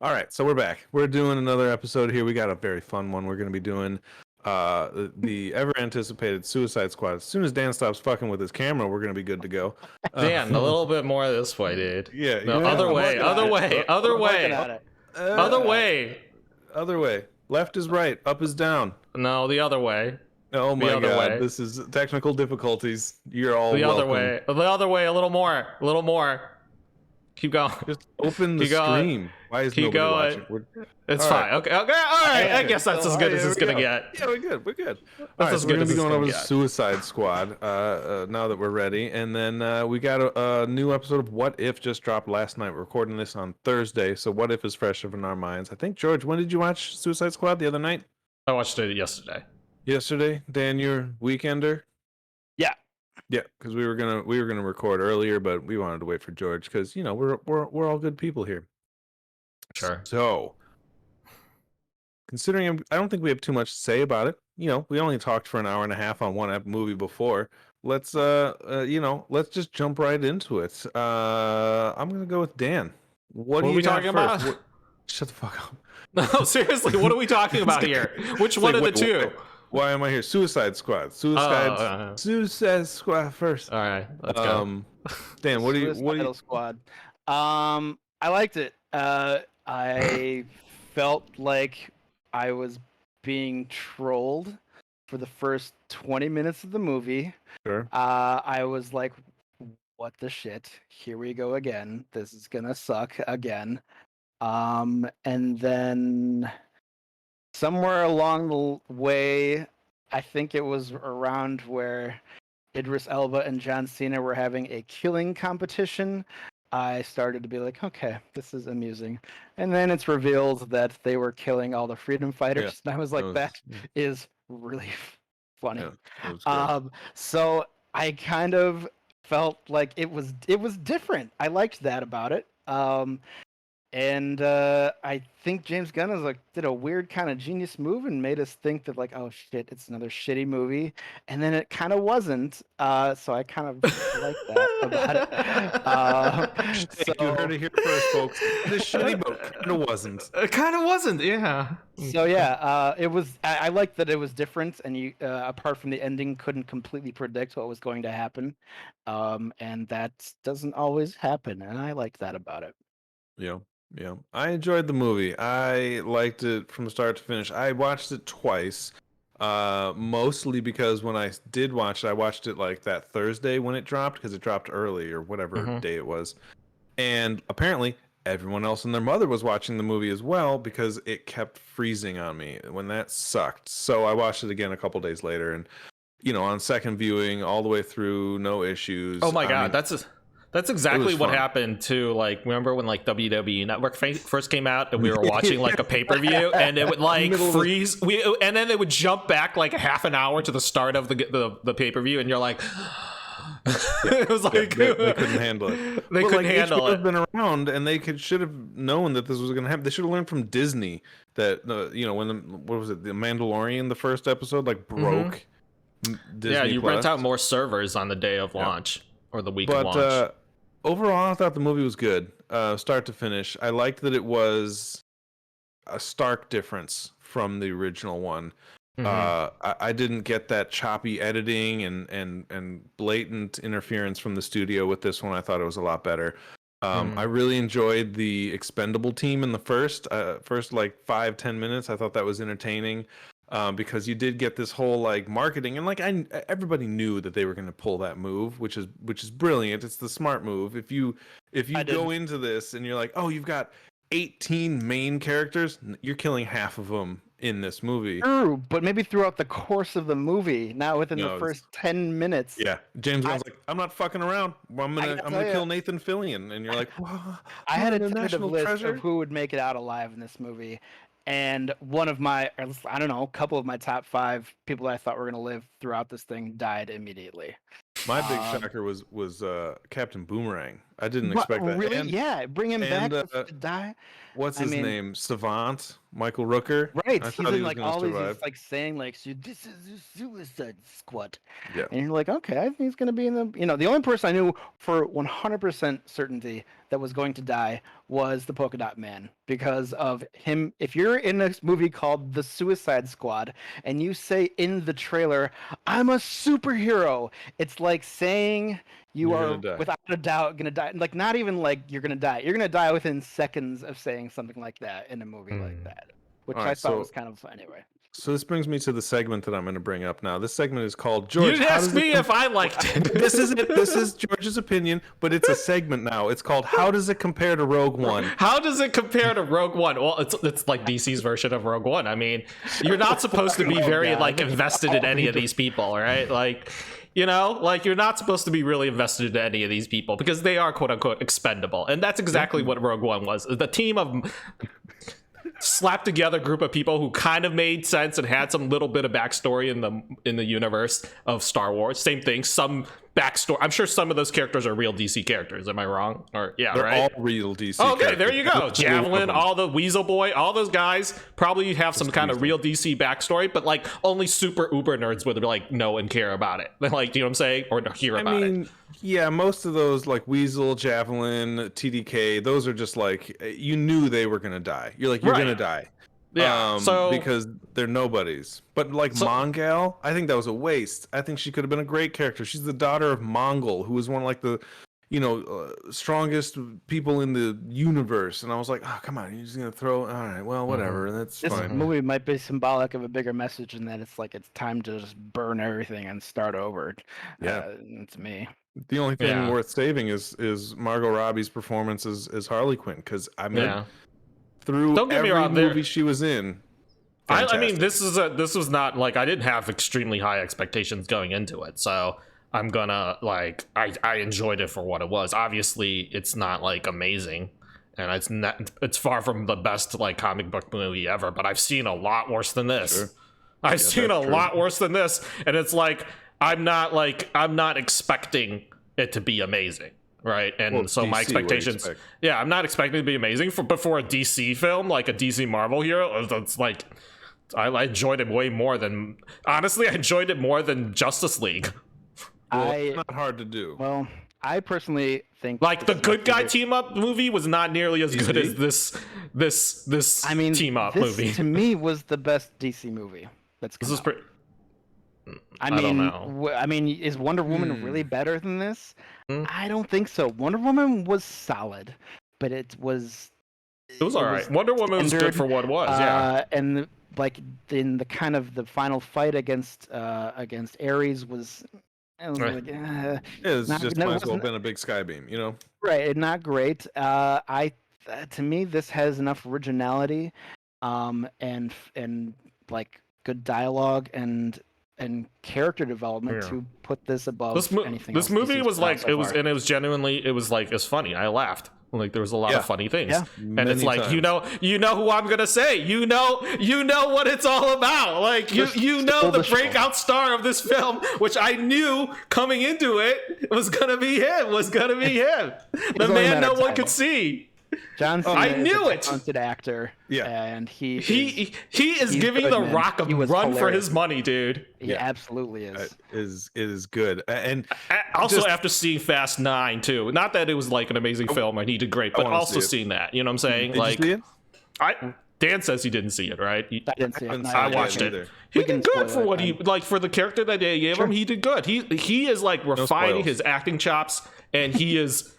All right, so we're back. We're doing another episode here. We got a very fun one. We're going to be doing the ever anticipated Suicide Squad. As soon as Dan stops fucking with his camera, we're going to be good to go. Dan, a little bit more this way, dude. Yeah, No, yeah, other I'm way, working other on it. way, other Working way, on it. other way. Other way. Left is right. Up is down. No, the other way. Oh my other god, way. this is technical difficulties. You're all The other welcome. way. The other way. A little more. A little more. Keep going. Just open the Keep going. stream. Why is Keep nobody going. watching? It's All fine. right. Okay. Okay. All right. I guess that's as good as it's gonna get. Yeah, we're good. We're good. All That's right, as so we're good gonna as be it's going gonna over the get. Suicide Squad now that we're ready, and then we got a new episode of What If just dropped last night. We're recording this on Thursday, so What If is fresh in our minds. I think George, when did you watch Suicide Squad? The other night? I watched it yesterday. Yesterday. Dan, your weekender? Yeah. Yeah, because we were gonna record earlier, but we wanted to wait for George because we're all good people here. Sure. So, considering I don't think we have too much to say about it. We only talked for an hour and a half on one movie before. Let's let's just jump right into it. I'm gonna go with Dan. What are we talking about? Shut the fuck up. No, seriously, what are we talking about here? Which one of the two? Why am I here? Suicide Squad. Suicide Squad first. All right, let's go. Dan, what do you? Suicidal Squad. I liked it. I felt like I was being trolled for the first 20 minutes of the movie. Sure. I was like, what the shit? Here we go again. This is gonna suck again. And then somewhere along the way, I think it was around where Idris Elba and John Cena were having a killing competition, I started to be like, okay, this is amusing. And then it's revealed that they were killing all the freedom fighters. And I was like, that is really funny. So I kind of felt like it was different. I liked that about it. And I think James Gunn did a weird kind of genius move and made us think that like, oh shit, it's another shitty movie. And then it kind of wasn't. So I kind of like that about it. So you heard it here first, folks. The shitty book kind of wasn't. It kind of wasn't, yeah. So yeah, it was. I liked that it was different, and you, apart from the ending, couldn't completely predict what was going to happen. And that doesn't always happen, and I liked that about it. Yeah, I enjoyed the movie. I liked it from start to finish. I watched it twice, mostly because when I did watch it, I watched it like that Thursday when it dropped, because it dropped early or whatever day it was. And apparently everyone else and their mother was watching the movie as well, because it kept freezing on me when that sucked. So I watched it again a couple days later, and on second viewing all the way through, no issues. Oh my god, that's exactly what fun. happened to, like, remember when like WWE Network first came out and we were watching like a pay-per-view and it would like freeze, and then it would jump back like half an hour to the start of the pay-per-view, and you're like, it was like they couldn't handle it. They couldn't handle it. Have been around, and they should have known that this was going to happen. They should have learned from Disney that when what was it, The Mandalorian, the first episode, like broke. Disney yeah, you Plus. rent out more servers on the day of launch or the week of launch. Overall, I thought the movie was good, start to finish. I liked that it was a stark difference from the original one. I didn't get that choppy editing and blatant interference from the studio with this one. I thought it was a lot better. I really enjoyed the Expendable team in the first like 5-10 minutes. I thought that was entertaining. Because you did get this whole like marketing, and like everybody knew that they were going to pull that move, which is brilliant. It's the smart move. If you go into this and you're like, oh, you've got 18 main characters, you're killing half of them in this movie. True, but maybe throughout the course of the movie, not within the first 10 minutes. Yeah, James Gunn's like, I'm not fucking around. I'm gonna kill Nathan Fillion, and you're like, I had a tentative list of who would make it out alive in this movie. And one of my, I don't know, a couple of my top 5 people that I thought were going to live throughout this thing died immediately. My big shocker was Captain Boomerang. I didn't What, expect that. really? And, yeah, bring him back and to die. what's I his mean- name? Savant, Michael Rooker. Right, I he's thought he in was like gonna all these, survive. he's like saying like, "So this is a Suicide Squad," Yeah. and you're like, okay, I think he's gonna be in the. The only person I knew for 100% certainty that was going to die was the Polka Dot Man because of him. If you're in a movie called The Suicide Squad and you say in the trailer, "I'm a superhero," it's like saying you You're are gonna die. without a doubt gonna die. Like not even like you're gonna die. You're gonna die within seconds of saying something like that in a movie like that. Which All I right, thought so- was kind of anyway. So this brings me to the segment that I'm going to bring up now. This segment is called You George. didn't how ask does me it if I liked it. This is it. This is George's opinion, but it's a segment now. It's called How Does It Compare to Rogue One? How does it compare to Rogue One? Well, it's like DC's version of Rogue One. I mean, you're not supposed to be very God. like invested in any of these people, right? Like, you're not supposed to be really invested in any of these people because they are quote unquote expendable, and that's exactly what Rogue One was. The team of slapped together group of people who kind of made sense and had some little bit of backstory in the universe of Star Wars. Same thing, some backstory. I'm sure some of those characters are real DC characters. Am I wrong? Or yeah, They're right? all real DC. Okay, there you go. characters. Javelin, all the Weasel Boy, all those guys probably have some kind of real DC backstory, but like only super uber nerds would like know and care about it. Like, you know what I'm saying? Or hear I about it. mean, yeah, most of those like Weasel, Javelin, TDK, those are just like you knew they were gonna die. You're like, you're Right. gonna die. Yeah. So because they're nobodies. But like Mongal, I think that was a waste. I think she could have been a great character. She's the daughter of Mongol, who was one of like the strongest people in the universe. And I was like, oh, come on, you're just gonna throw. All right, well, whatever. That's This fine. movie might be symbolic of a bigger message in that it's like it's time to just burn everything and start over. Yeah. It's me. The only thing Yeah. worth saving is Margot Robbie's performance as Harley Quinn, because I mean, yeah. through Don't get me every wrong, movie she was in. I mean, fantastic. this was not like I didn't have extremely high expectations going into it, so I'm gonna like I enjoyed it for what it was. Obviously, it's not like amazing, and it's far from the best like comic book movie ever. But I've seen a lot worse than this. Sure. I've seen a that's true. lot worse than this, and it's like I'm not expecting it to be amazing. Right, and Well, so my DC, what do you expectations, expect? yeah, I'm not expecting it to be amazing but for a DC film, like a DC Marvel hero, it's like I enjoyed it way more than honestly, I enjoyed it more than Justice League. Well, it's not hard to do. Well, I personally think Like the this is my Good Guy favorite- team up movie was not nearly as good as this I mean, team up this, movie. to me was the best DC movie that's come This is out. pretty. I don't mean, know. I mean, is Wonder Woman Hmm. really better than this? Hmm. I don't think so. Wonder Woman was solid, but it was. It was all right. Wonder Woman was good standard, for what it was. Yeah. And like in the kind of the final fight against Ares was. I was Right. like, It's not- just no, might it as well wasn't- been a big sky beam, you know? right, not great. To me, this has enough originality, and like good dialogue and character development Yeah. to put this above anything. This else movie DC's was put out like so it was, far. and it was genuinely it was like it's funny. I laughed. Like there was a lot Yeah. of funny things. Yeah. And Many it's like times. you know who I'm gonna say. You know what it's all about. Like you know stole the the show. breakout star of this film, which I knew coming into it was gonna be him. The only a man matter no of one time. could see. John Cena I is knew a it. talented actor. Yeah. and he He is he's giving good, The man. Rock a He was run for hilarious. his money, dude. he Yeah. absolutely is. It is good. And Also, Just- after seeing Fast 9 too, not that it was like an amazing film and he did great, but wanna also see it. seeing that, you know what I'm saying? did Like, you see it? Dan says he didn't see it, right? I didn't see it. Couldn't No, see I it watched it. either. He We can did good spoil for what it, he like for the character that they gave him. He did good. He is like refining spoils. his acting chops, and he is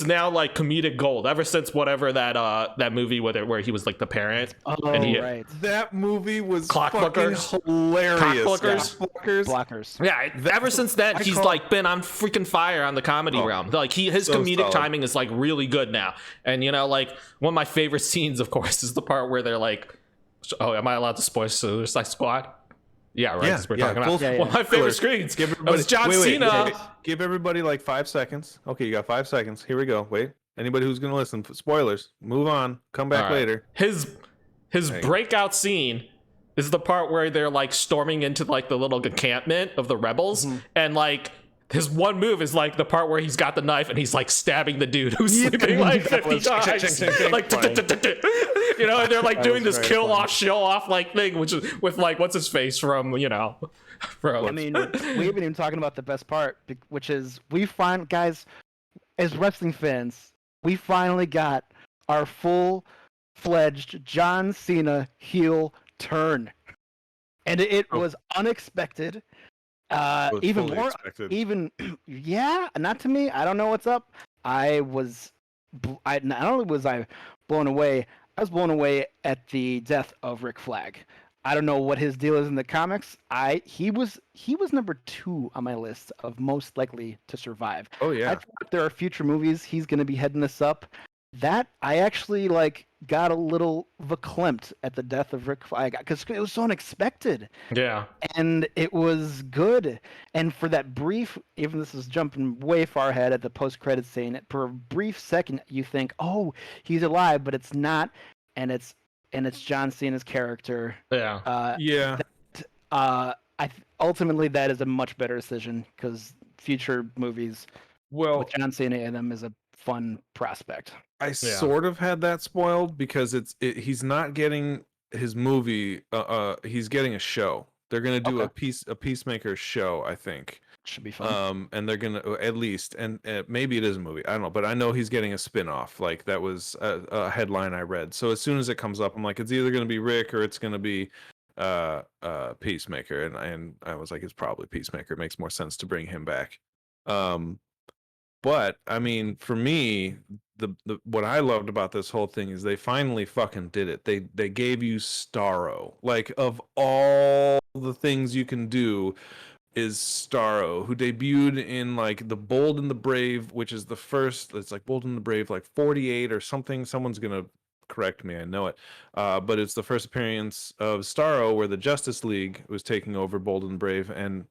now like comedic gold ever since whatever that movie where he was like the parent. Oh, and he, right. That movie was Clockblockers? fucking hilarious. Clockblockers? Clockblockers? Blockers. Yeah, ever since then, he's like been on freaking fire on the comedy realm. Like his so comedic solid. timing is like really good now. And you know, like one of my favorite scenes, of course, is the part where they're like, "Oh, am I allowed to spoil Suicide Squad?" Yeah, right. Yeah, Because we're yeah, talking full about spoiler. one of my favorite Spoiler. screens. Give It was John Cena. Give everybody like 5 seconds. Okay, you got 5 seconds. Here we go. Wait. Anybody who's gonna listen, spoilers. Move on. Come back All right. later. His Hang on. breakout scene is the part where they're like storming into like the little encampment of the rebels, and like his one move is like the part where he's got the knife and he's like stabbing the dude who's Yeah, sleeping like that 50 was- times. Like, you know, and they're like That doing was this very kill funny. off, show off like thing, which is with like, what's his face from, you know, from. I mean, we haven't even talking about the best part, which is guys, as wrestling fans, we finally got our full-fledged John Cena heel turn, and it Oh. was unexpected. It was Even fully more, expected. even yeah, not to me. I don't know what's up. I not only was I blown away, I was blown away at the death of Rick Flag. I don't know what his deal is in the comics. He was number 2 on my list of most likely to survive. Oh I yeah. thought if there are future movies, he's going to be heading this up. That I actually got a little verklempt at the death of Rick Flag because it was so unexpected Yeah. and it was good. And for that brief, even this is jumping way far ahead at the post-credit scene, for a brief second you think, "Oh, he's alive," but it's not, and it's John Cena's character. Yeah. Yeah. Ultimately that is a much better decision because future movies Well, with John Cena in them is a fun prospect. I sort of had that spoiled because he's not getting his movie. He's getting a show. They're gonna do a Peacemaker show, I think. Should be fun. And they're gonna at least, and maybe it is a movie. I don't know, but I know he's getting a spin-off. Like that was a headline I read. So as soon as it comes up, I'm like, it's either gonna be Rick or it's gonna be Peacemaker, and I was like, it's probably Peacemaker. It makes more sense to bring him back. But I mean, for me, the what I loved about this whole thing is they finally fucking did it. They gave you Starro. Like of all the things you can do, is Starro, who debuted in like The Bold and the Brave, which is the first. It's like Bold and the Brave, like 48 or something. Someone's gonna correct me. I know it. But it's the first appearance of Starro where the Justice League was taking over Bold and Brave, and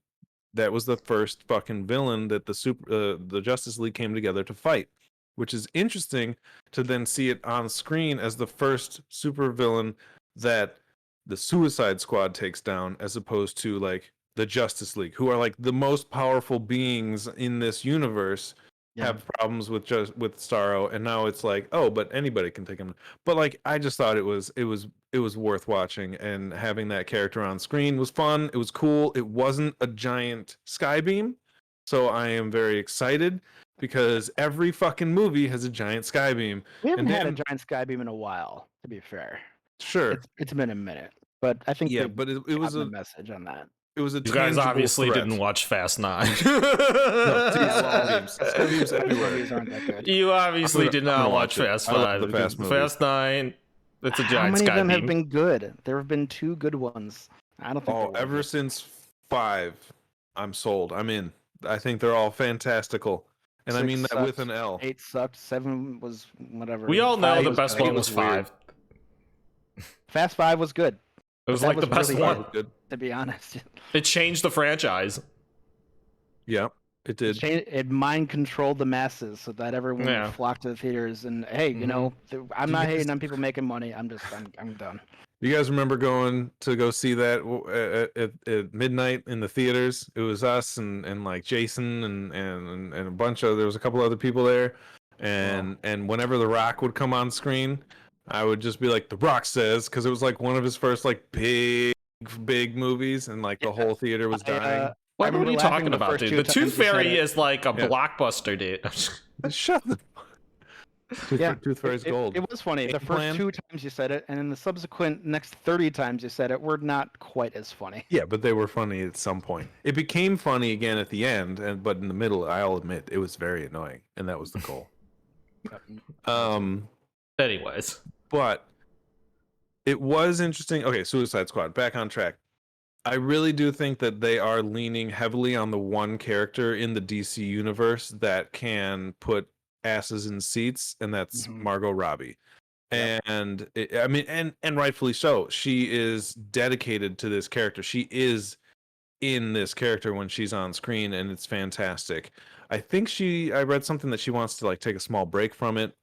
that was the first fucking villain that the Justice League came together to fight, which is interesting to then see it on screen as the first super villain that the Suicide Squad takes down, as opposed to like the Justice League, who are like the most powerful beings in this universe, have problems with Starro, and now it's like, oh, but anybody can take him. But like, I just thought it was worth watching, and having that character on screen was fun. It was cool. It wasn't a giant skybeam, so I am very excited because every fucking movie has a giant skybeam. We haven't and had a then- giant skybeam in a while, to be fair. Sure, It's been a minute, but I think yeah, they've but it was gotten a the message on that. it was a You guys tangible obviously threat. didn't watch Fast 9. No, Skybeams everywhere. Movies aren't that good. You obviously did I'm gonna not watch watch it. Fast I love 5. the because Fast movies. Fast 9, it's a How giant many of them have skybeam. been good? There have been 2 good ones. I don't think. Oh, they're worth ever it. since 5, I'm sold. I'm in. I think they're all fantastical, and I 6 mean that with sucked, an L. 8 sucked. 7 was whatever. We all know 5 the was best good. one was was weird. 5. Fast 5 was good, It was that like was the best really one. Good. to be honest. It changed the franchise. Yeah, it did. It mind controlled the masses so that everyone Yeah. would flock to the theaters. And hey, you know, I'm Do not you guys- hating on people making money. I'm done. You guys remember going to go see that at midnight in the theaters? It was us and like Jason and a bunch of, there was a couple other people there, and whenever The Rock would come on screen, I would just be like, The Rock says, because it was like one of his first like big movies, and like the whole theater was dying. What are remember you laughing talking the about, first dude? 2 The times Tooth you said Fairy it. is like a Yeah. blockbuster, dude. Shut the. Tooth Fairy's It- gold. It was funny. The Game first Plan? 2 times you said it, and then the subsequent next 30 times you said it were not quite as funny. Yeah, but they were funny at some point. It became funny again at the end, but in the middle, I'll admit, it was very annoying, and that was the goal. Anyways. But it was interesting. Okay, Suicide Squad, back on track. I really do think that they are leaning heavily on the one character in the DC universe that can put asses in seats, and that's Mhm. Margot Robbie. Yep. And I mean, and rightfully so. She is dedicated to this character. She is in this character when she's on screen, and it's fantastic. I think I read something that she wants to like take a small break from it.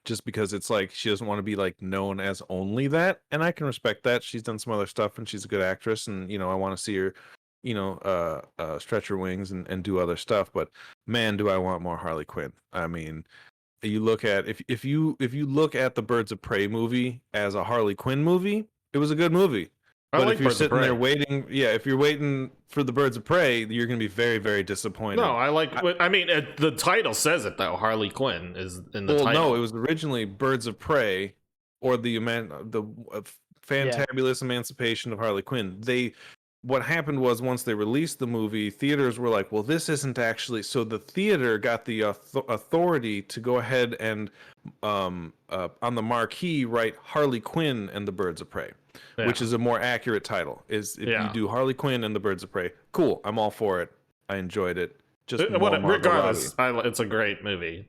Just because it's like she doesn't want to be like known as only that, and I can respect that. She's done some other stuff and she's a good actress, and you know, I want to see her stretch her wings and do other stuff. But man, do I want more Harley Quinn. I mean, you look at if you look at the Birds of Prey movie as a Harley Quinn movie, it was a good movie. I But like if you're Birds of sitting there Prey. waiting, if you're waiting for the Birds of Prey, you're going to be very, very disappointed. No, I mean, the title says it though. Harley Quinn is in the Well, title. no, it was originally Birds of Prey, or the fantabulous emancipation of Harley Quinn. What happened was once they released the movie, theaters were like, well, this isn't actually. So the theater got the authority to go ahead and on the marquee write Harley Quinn and the Birds of Prey, which is a more accurate title. If you do Harley Quinn and the Birds of Prey, cool, I'm all for it. I enjoyed it. Just regardless, it's a great movie.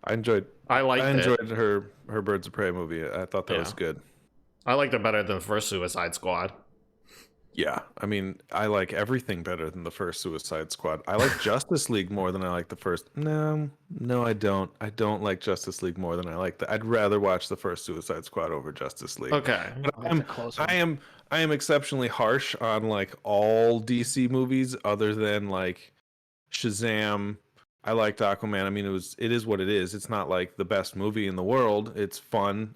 I enjoyed it. her Birds of Prey movie. I thought that was good. I liked it better than the first Suicide Squad. Yeah, I mean, I like everything better than the first Suicide Squad. I like Justice League more than I like the first. No, I don't. I don't like Justice League more than I like I'd rather watch the first Suicide Squad over Justice League. Okay, but I am exceptionally harsh on like all DC movies other than like Shazam. I liked Aquaman. I mean, it is what it is. It's not like the best movie in the world. It's fun.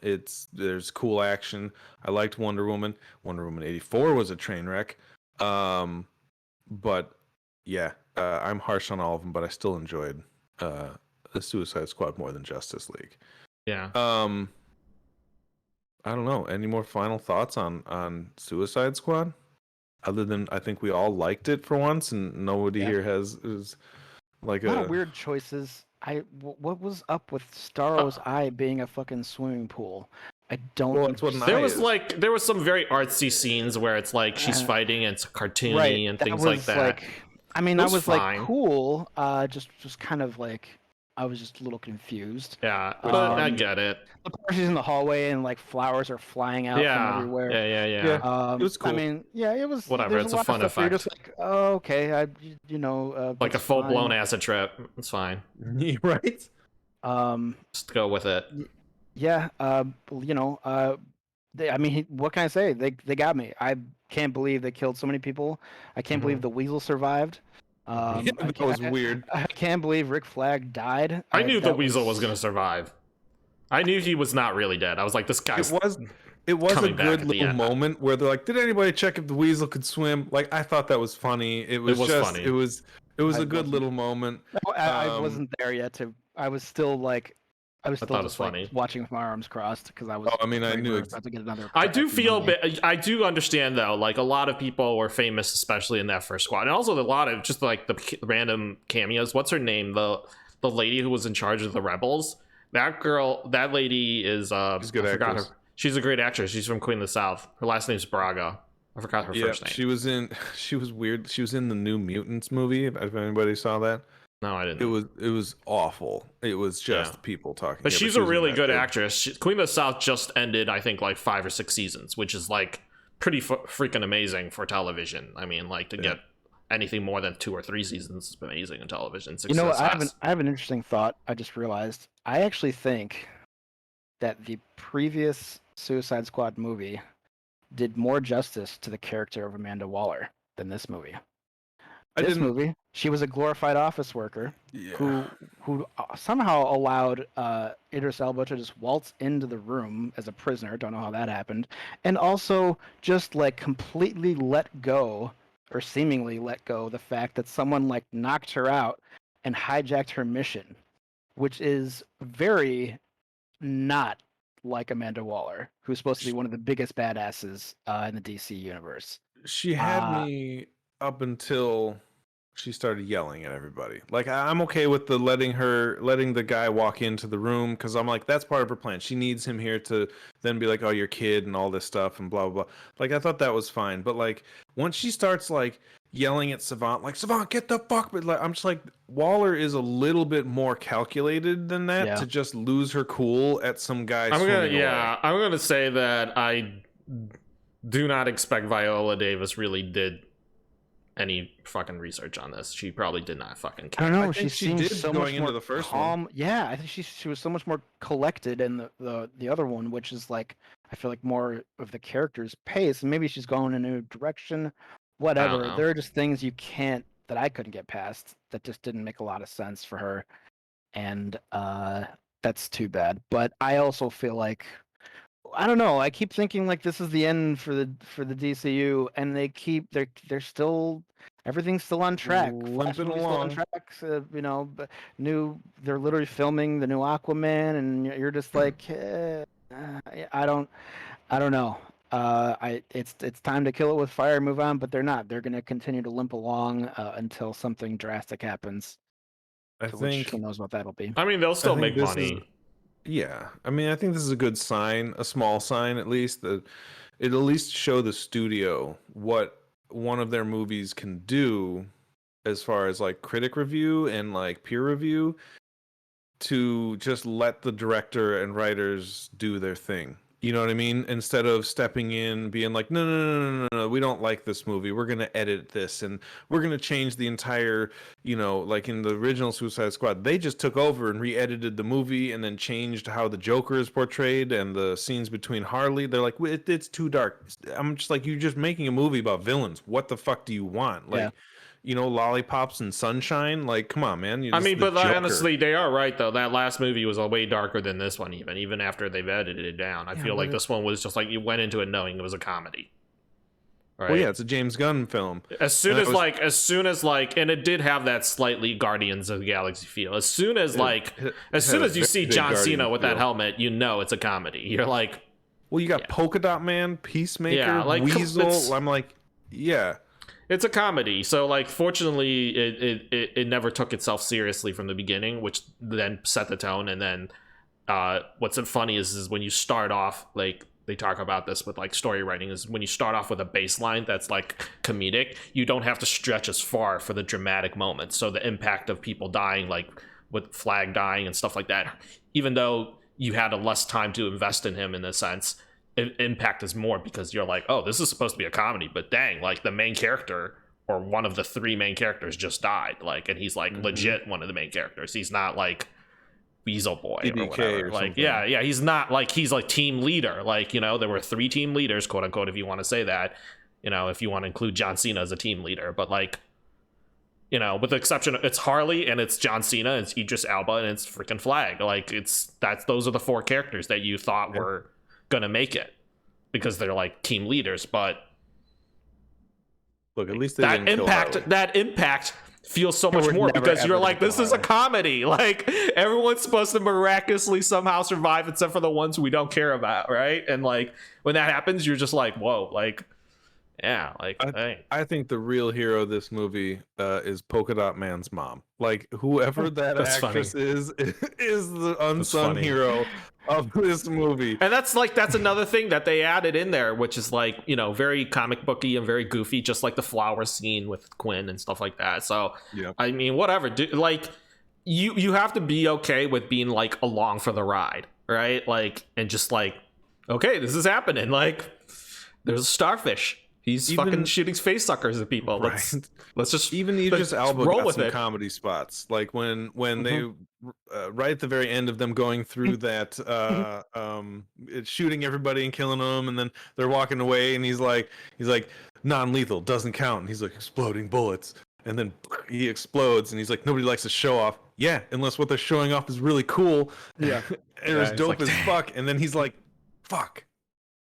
There's cool action. I liked Wonder Woman. Wonder Woman 84 was a train wreck. But yeah, I'm harsh on all of them, but I still enjoyed the Suicide Squad more than Justice League. Yeah. I don't know. Any more final thoughts on Suicide Squad? Other than I think we all liked it for once, and nobody here is like a lot of weird choices. What was up with Starro's eye being a fucking swimming pool? I don't. Well, there was some very artsy scenes where it's like she's fighting and it's cartoony and things like that. Like, I mean, that was like cool. Just kind of like I was just a little confused. Yeah, but I get it. The part she's in the hallway and like flowers are flying out from everywhere. Yeah. It was cool. I mean, it was whatever. It's a fun effect. You're just like, oh, okay, like a full blown acid trip. It's fine. Right. Just go with it. Yeah. I mean, what can I say? They got me. I can't believe they killed so many people. I can't believe the Weasel survived. That was weird. I can't believe Rick Flag died. I knew the Weasel was going to survive. I knew he was not really dead. I was like, this guy's. It was a good little moment where they're like, "Did anybody check if the Weasel could swim?" Like, I thought that was funny. It was funny. It was a good little moment. I wasn't there yet. I was still like. I was still just funny. Watching with my arms crossed because I was. I mean, I knew about to get another. I do understand though. Like a lot of people were famous, especially in that first squad, and also a lot of just like the random cameos. What's her name? The lady who was in charge of the rebels. That lady is. She's a good actress. She's a great actress. She's from Queen of the South. Her last name's Braga. I forgot her first name. She was weird. She was in the New Mutants movie. If anybody saw that. No, I didn't. It was awful. It was just people talking. But she's a really good actress. Queen of the South just ended, I think, like 5 or 6 seasons, which is like pretty freaking amazing for television. I mean, like to get anything more than 2 or 3 seasons is amazing in television. I have an interesting thought. I just realized. I actually think that the previous Suicide Squad movie did more justice to the character of Amanda Waller than this movie. This movie, she was a glorified office worker who somehow allowed Idris Elba to just waltz into the room as a prisoner. Don't know how that happened, and also just like completely let go, or seemingly let go, the fact that someone like knocked her out and hijacked her mission, which is very not like Amanda Waller, who's supposed to be one of the biggest badasses in the DC universe. She had me up until she started yelling at everybody. Like, I'm okay with the letting the guy walk into the room, because I'm like, that's part of her plan. She needs him here to then be like, oh, your kid and all this stuff and blah blah blah. Like, I thought that was fine, but like once she starts like yelling at Savant, like, Savant, get the fuck, but like I'm just like, Waller is a little bit more calculated than that to just lose her cool at some guy. I'm gonna say that I do not expect Viola Davis really did any fucking research on this. She probably did not fucking care. I don't know. She seemed so going much into the first calm. one. Yeah, I think she was so much more collected in the other one, which is like, I feel like more of the character's pace. And maybe she's going in a new direction, whatever. know. There are just things that I couldn't get past that just didn't make a lot of sense for her, and that's too bad. But I also feel like I don't know. I keep thinking like this is the end for the DCU, and they're still everything's still on track. Flash Limping movie's still on along. track. But they're literally filming the new Aquaman, and you're just like, I don't know. It's time to kill it with fire, move on. But they're not. They're going to continue to limp along until something drastic happens. I To which think who knows what that'll be. I mean, they'll still make this money. is yeah. I mean, I think this is a good sign, a small sign at least, that it'll at least show the studio what one of their movies can do as far as like critic review and like peer review, to just let the director and writers do their thing. You know what I mean? Instead of stepping in, being like, no, we don't like this movie. We're going to edit this and we're going to change the entire, like in the original Suicide Squad, they just took over and re-edited the movie and then changed how the Joker is portrayed and the scenes between Harley. They're like, it's too dark. I'm just like, you're just making a movie about villains. What the fuck do you want? Like, lollipops and sunshine. Like, come on, man. I mean, but Joker. honestly, they are right though. That last movie was way darker than this one, even after they've edited it down. I feel like this one was just like you went into it knowing it was a comedy. Right? Well, yeah, it's a James Gunn film. As soon as and it did have that slightly Guardians of the Galaxy feel. As soon as you see John Cena with that helmet, you know it's a comedy. You're like, well, you got Polka Dot Man, Peacemaker, like, Weasel. I'm like, yeah. It's a comedy, so like fortunately it never took itself seriously from the beginning, which then set the tone. And then what's funny is when you start off, like they talk about this with like story writing, is when you start off with a baseline that's like comedic, you don't have to stretch as far for the dramatic moments. So the impact of people dying, like with Flag dying and stuff like that, even though you had a less time to invest in him in a sense, impact is more because you're like, oh, this is supposed to be a comedy, but dang, like the main character or one of the three main characters just died, like, and he's like legit one of the main characters. He's not like Weasel Boy BDK or whatever. or like something. yeah, he's not like, he's like team leader. Like, there were 3 team leaders, quote unquote, if you want to say that, if you want to include John Cena as a team leader. But like, with the exception of, it's Harley and it's John Cena, it's Idris Elba and it's freaking Flag. Like, those are the 4 characters that you thought were gonna make it because they're like team leaders. But look, at least they that didn't impact feels so much more because you're like, this is a comedy. Like, everyone's supposed to miraculously somehow survive except for the ones we don't care about, right? And like when that happens, you're just like, whoa, like, yeah, like I think the real hero of this movie is Polka Dot Man's mom. Like, whoever that actress is the unsung hero of this movie. And that's another thing that they added in there, which is like, very comic booky and very goofy, just like the flower scene with Quinn and stuff like that. So yeah, I mean, whatever, like you have to be okay with being like along for the ride, right? Like, and just like, okay, this is happening. Like, there's a starfish. He's fucking shooting face suckers at people. Right. Let's just even Idris Elba roll got with some it. comedy spots, like when they right at the very end of them going through that it's shooting everybody and killing them, and then they're walking away, and he's like non-lethal doesn't count, and he's like exploding bullets, and then he explodes, and he's like, nobody likes to show off, unless what they're showing off is really cool, and it was dope as fuck, and then he's like, fuck.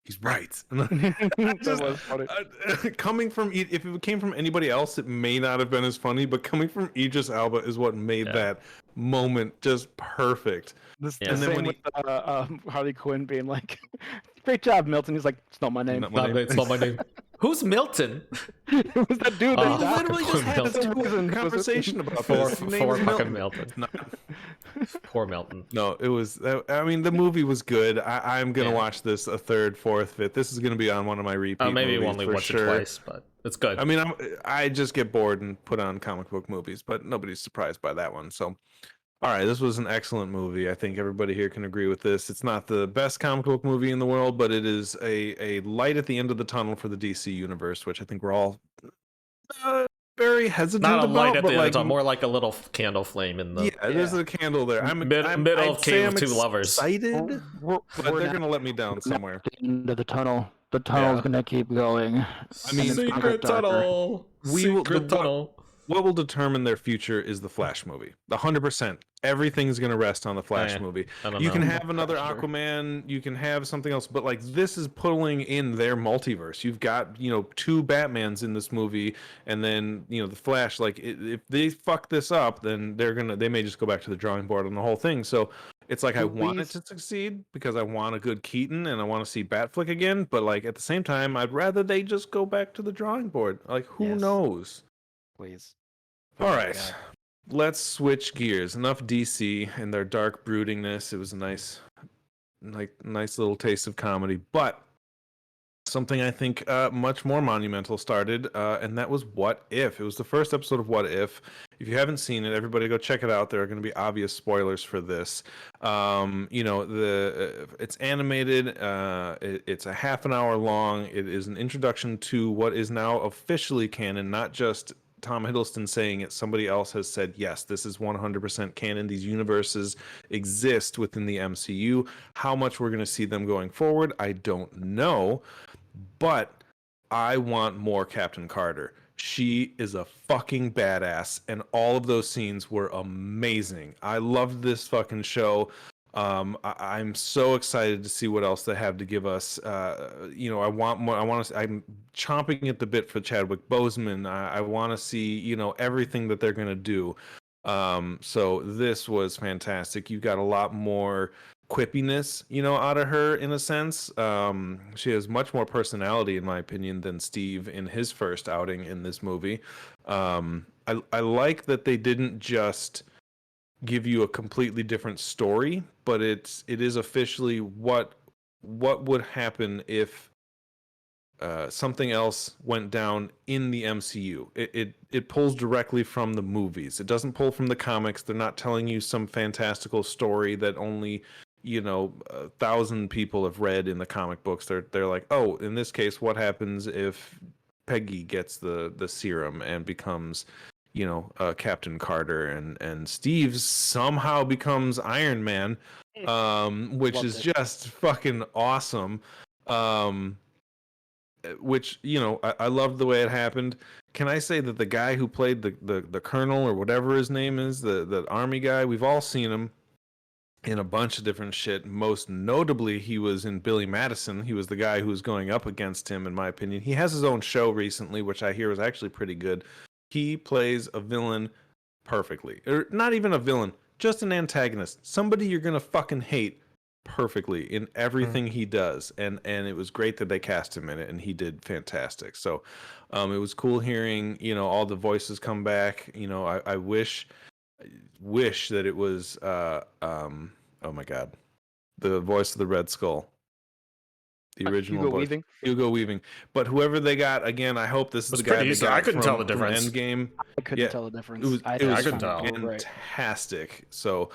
He's right. Just, was funny. Coming from, if it came from anybody else, it may not have been as funny. But coming from Idris Elba is what made that moment just perfect. And then when with Harley Quinn being like, "Great job, Milton," he's like, "It's not my name. It's not my name." Who's Milton? It was that dude that died. literally just had a conversation about this. Poor fucking Milton. Poor Milton. No, it was. I mean, the movie was good. I'm gonna watch this a 3rd, 4th, 5th. This is gonna be on one of my repeat. Maybe movies only for once sure. or twice, but it's good. I mean, I just get bored and put on comic book movies, but nobody's surprised by that one. So, all right, this was an excellent movie. I think everybody here can agree with this. It's not the best comic book movie in the world, but it is a light at the end of the tunnel for the DC universe, which I think we're all very hesitant Not a about. light at the end, like, it's more like a little candle flame in the there's a candle there. middle of Cave of Two Lovers. Excited, but they're gonna let me down somewhere. At the end of the tunnel. The tunnel's Yeah. gonna keep going. I mean, it's gonna secret get darker. tunnel. We will- Secret the- tunnel. What will determine their future is the Flash movie. 100%. Everything's going to rest on the Flash movie. I don't You know. can have another Pressure. Aquaman, you can have something else, but like this is pulling in their multiverse. You've got, 2 Batmans in this movie, and then, the Flash. Like if they fuck this up, then they may just go back to the drawing board on the whole thing. So it's like I want it to succeed because I want a good Keaton and I want to see Batflick again, but like at the same time, I'd rather they just go back to the drawing board. Like who Yes. knows? Please. All Oh my right, God. let's switch gears. Enough DC and their dark broodingness. It was a nice little taste of comedy, but something I think much more monumental started, and that was What If. It was the first episode of What If. If you haven't seen it, everybody go check it out. There are going to be obvious spoilers for this. It's animated. It's a half an hour long. It is an introduction to what is now officially canon, not just Tom Hiddleston saying it. Somebody else has said, yes, this is 100% canon. These universes exist within the MCU. How much we're going to see them going forward, I don't know. But I want more Captain Carter. She is a fucking badass, and all of those scenes were amazing. I loved this fucking show. I'm so excited to see what else they have to give us. I want more. I'm chomping at the bit for Chadwick Boseman. I want to see, everything that they're gonna do. So this was fantastic. You got a lot more quippiness, out of her in a sense. She has much more personality, in my opinion, than Steve in his first outing in this movie. I like that they didn't just give you a completely different story, but it is officially what would happen if something else went down in the MCU. It pulls directly from the movies. It doesn't pull from the comics. They're not telling you some fantastical story that only 1,000 people have read in the comic books. They're like, oh, in this case, what happens if Peggy gets the serum and becomes Captain Carter, and Steve somehow becomes Iron Man, which Loved is it. just fucking awesome. Which I loved the way it happened. Can I say that the guy who played the colonel or whatever his name is, the army guy, we've all seen him in a bunch of different shit. Most notably, he was in Billy Madison. He was the guy who was going up against him, in my opinion. He has his own show recently, which I hear was actually pretty good. He plays a villain perfectly. Or not even a villain, just an antagonist. Somebody you're going to fucking hate perfectly in everything he does. And it was great that they cast him in it, and he did fantastic. So it was cool hearing, all the voices come back. I wish that it was oh my god, the voice of the Red Skull. The original Hugo voice. Weaving. Hugo Weaving. But whoever they got, again, I hope this is Was the guy pretty they easy. got I couldn't tell from the difference. Endgame. I couldn't Yeah, tell the difference. It was I I think couldn't tell. right. fantastic. So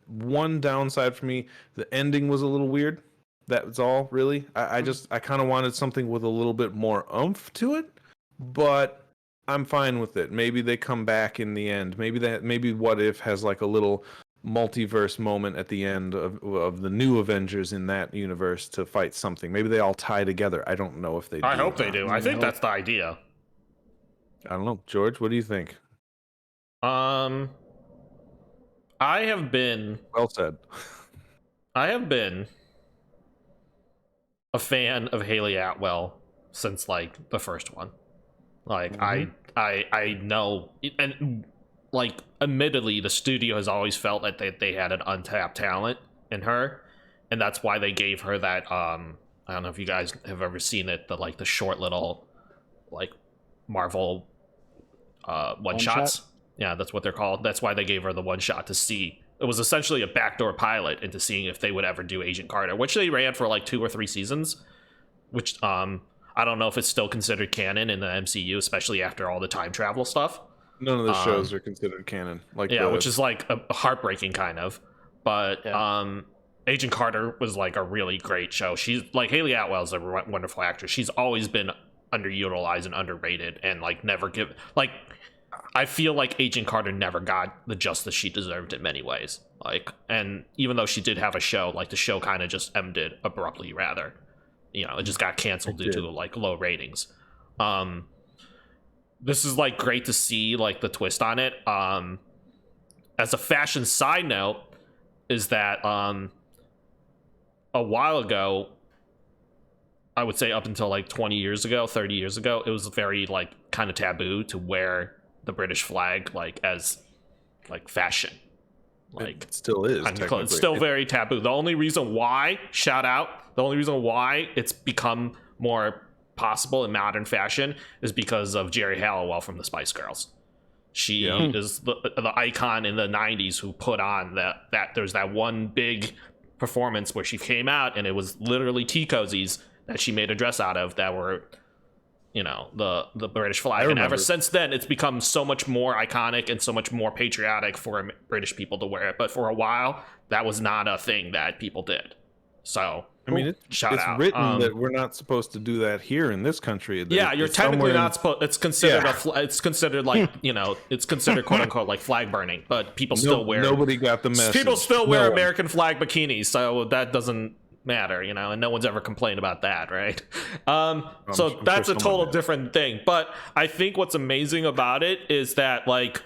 one downside for me, the ending was a little weird. That was all, really. I kind of wanted something with a little bit more oomph to it, but I'm fine with it. Maybe they come back in the end. Maybe What If has like a little multiverse moment at the end of the new Avengers in that universe to fight something. Maybe they all tie together. I don't know if they do. I hope or they not. do. I think that's the idea. I don't know. George, what do you think? I have been Well said. a fan of Haley Atwell since like the first one. Like I know, and like admittedly the studio has always felt that they had an untapped talent in her, and that's why they gave her that I don't know if you guys have ever seen it, the short little like Marvel one shots. shot? Yeah, that's what they're called. That's why they gave her the one shot to see. It was essentially a backdoor pilot into seeing if they would ever do Agent Carter, which they ran for like 2 or 3 seasons, which I don't know if it's still considered canon in the MCU, especially after all the time travel stuff. None of the shows are considered canon. Like which is like a heartbreaking kind of. But Agent Carter was like a really great show. She's like, Haley Atwell's a wonderful actress. She's always been underutilized and underrated, and like I feel like Agent Carter never got the justice she deserved in many ways. Like, and even though she did have a show, like the show kind of just ended abruptly rather. you know, it just got canceled due to like low ratings. This is like great to see like the twist on it. As a fashion side note, is that a while ago, I would say up until like 20 years ago, 30 years ago, it was very like kind of taboo to wear the British flag like as like fashion. Like it still is. It's still very taboo. The only reason why, the only reason why it's become more possible in modern fashion is because of Jerry Halliwell from the Spice Girls. She is the icon in the 90s who put on that there's that one big performance where she came out and it was literally tea cozies that she made a dress out of that were, you know, the British flag. And ever since then, it's become so much more iconic and so much more patriotic for British people to wear it. But for a while, that was not a thing that people did. So, I mean, it's written that we're not supposed to do that here in this country. Yeah, you're technically not supposed. It's considered it's considered like, you know, it's considered quote unquote like flag burning. But people still wear. Nobody got the message. People still wear American flag bikinis, so that doesn't matter, you know, and no one's ever complained about that, right? So that's a total different thing. But I think what's amazing about it is that like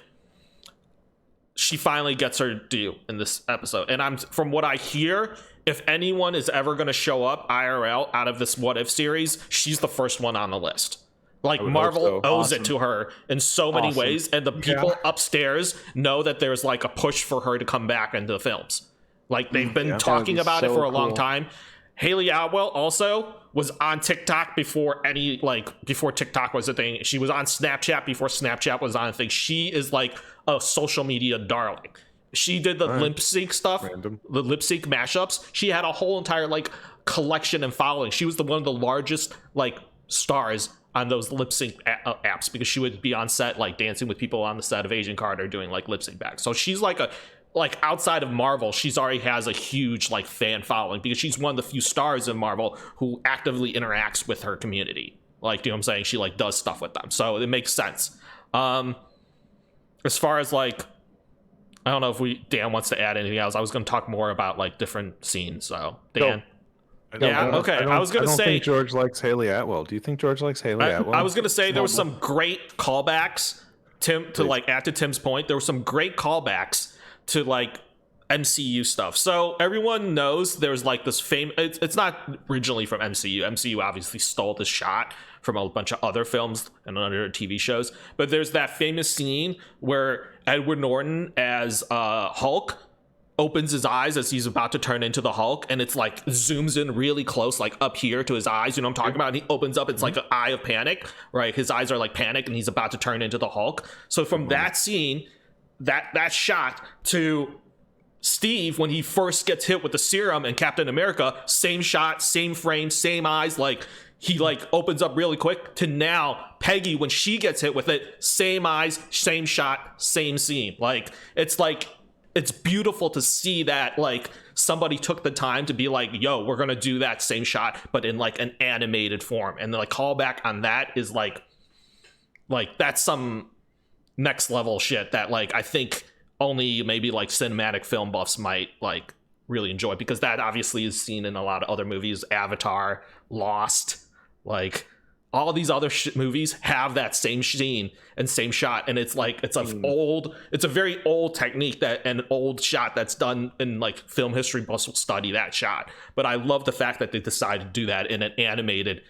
she finally gets her due in this episode, and from what I hear, if anyone is ever going to show up IRL out of this What If series, she's the first one on the list. Like Marvel owes it to her in so many ways, and the people upstairs know that there's like a push for her to come back into the films. Like they've been talking about it for a long time. Hayley Atwell also was on TikTok before TikTok was a thing. She was on Snapchat before Snapchat was on a thing. She is like a social media darling. She did the lip sync stuff, the lip sync mashups. She had a whole entire like collection and following. She was one of the largest like stars on those lip sync apps because she would be on set like dancing with people on the set of Agent Carter doing like lip sync back. So she's like outside of Marvel, she's already has a huge like fan following because she's one of the few stars in Marvel who actively interacts with her community. Like, you know what I'm saying? She like does stuff with them. So it makes sense. As far as like, I don't know if Dan wants to add anything else. I was going to talk more about like different scenes. So Dan. I was going to say, I don't think George likes Hayley Atwell. Do you think George likes Hayley Atwell? I was going to say there was some great callbacks like add to Tim's point. There were some great callbacks to like MCU stuff. So everyone knows there's like this it's not originally from MCU. MCU obviously stole this shot from a bunch of other films and other TV shows, but there's that famous scene where Edward Norton as Hulk opens his eyes as he's about to turn into the Hulk, and it's like zooms in really close, like up here to his eyes, you know what I'm talking about? And he opens up, it's like an eye of panic, right? His eyes are like panic and he's about to turn into the Hulk. So from that scene, that shot to Steve when he first gets hit with the serum and Captain America, same shot, same frame, same eyes, like he like opens up really quick, to now Peggy when she gets hit with it, same eyes, same shot, same scene. Like it's beautiful to see that like somebody took the time to be like, yo, we're gonna do that same shot but in like an animated form, and the like callback on that is like that's some next level shit that like I think only maybe like cinematic film buffs might like really enjoy, because that obviously is seen in a lot of other movies. Avatar, Lost, like all of these other movies have that same scene and same shot, and it's like it's a very old technique, that an old shot that's done in like film history buffs will study that shot. But I love the fact that they decided to do that in an animated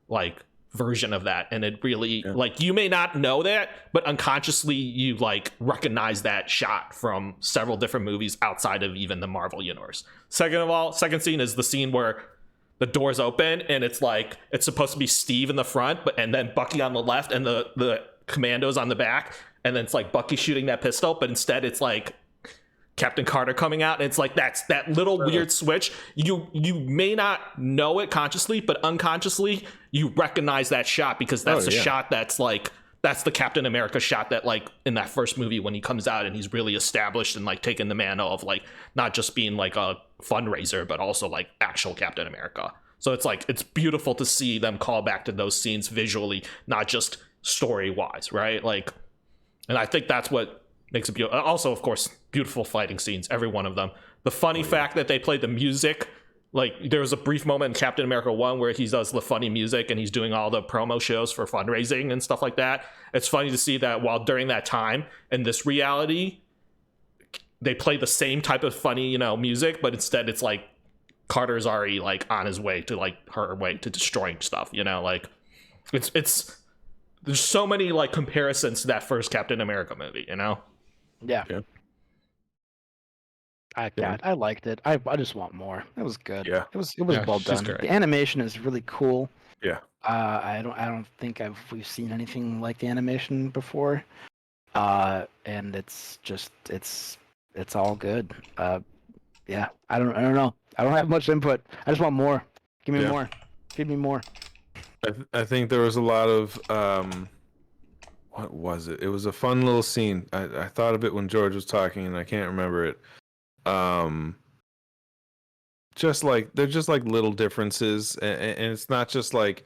like version of that, and it really like you may not know that, but unconsciously you like recognize that shot from several different movies outside of even the Marvel universe. Second scene is the scene where the doors open and it's like it's supposed to be Steve in the front, and then Bucky on the left and the commandos on the back, and then it's like Bucky shooting that pistol, but instead it's like Captain Carter coming out, and it's like that's that little weird switch. You may not know it consciously, but unconsciously you recognize that shot, because that's shot that's like that's the Captain America shot that like in that first movie when he comes out and he's really established and like taking the mantle of like not just being like a fundraiser but also like actual Captain America. So it's like it's beautiful to see them call back to those scenes visually, not just story wise, right? Like, and I think that's what makes it beautiful. Also, of course, beautiful fighting scenes, every one of them. The funny fact that they played the music Like there was a brief moment in Captain America 1 where he does the funny music and he's doing all the promo shows for fundraising and stuff like that. It's funny to see that while during that time in this reality, they play the same type of funny, you know, music, but instead it's like Carter's already like on his way to like her way to destroying stuff, you know, like it's there's so many like comparisons to that first Captain America movie, you know? Yeah. Yeah. I liked it. I just want more. It was good. Yeah. It was Yeah, well she's done. great. The animation is really cool. Yeah. I don't think we've seen anything like the animation before. And it's all good. Yeah. I don't know. I don't have much input. I just want more. Give me more. Give me more. I think there was a lot of what was it? It was a fun little scene. I thought of it when George was talking, and I can't remember it. Just like they're just like little differences, and it's not just like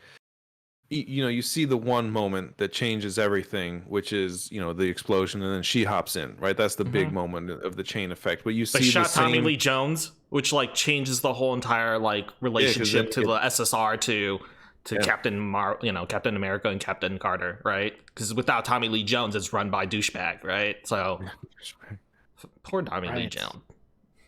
you know, you see the one moment that changes everything, which is, you know, the explosion, and then she hops in, right? That's the big moment of the chain effect. But you They see shot the same... Tommy Lee Jones, which like changes the whole entire like relationship to the SSR to Captain America and Captain Carter, right? Because without Tommy Lee Jones, it's run by douchebag, right? So poor Tommy Lee Jones.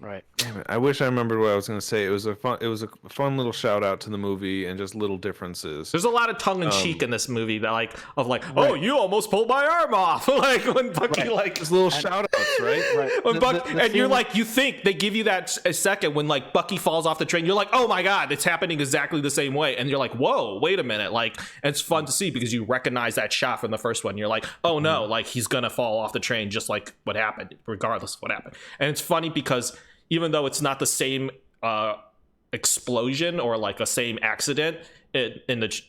Right. Damn it! I wish I remembered what I was going to say. It was a fun little shout out to the movie and just little differences. There's a lot of tongue in cheek in this movie that oh, you almost pulled my arm off, like when Bucky like just little shout outs, right? When and you're like, you think they give you that a second when like Bucky falls off the train, you're like, oh my god, it's happening exactly the same way, and you're like, whoa, wait a minute, like, and it's fun to see because you recognize that shot from the first one. You're like, oh no, like he's gonna fall off the train just like what happened, regardless of what happened. And it's funny because even though it's not the same explosion or like a same accident,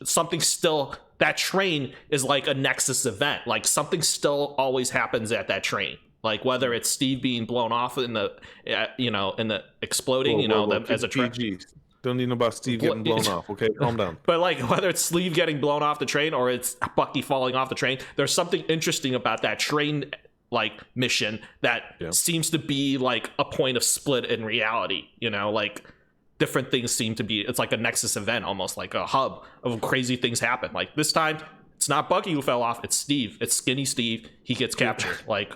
something still, that train is like a nexus event. Like something still always happens at that train. Like whether it's Steve being blown off in the, in the exploding, as a train. Don't need to know about Steve getting blown off. Okay, calm down. But like whether it's Steve getting blown off the train or it's Bucky falling off the train, there's something interesting about that train like mission that seems to be like a point of split in reality, like different things seem to be, it's like a nexus event, almost like a hub of crazy things happen. Like this time it's not Bucky who fell off, it's Steve. It's skinny Steve. He gets captured. Like,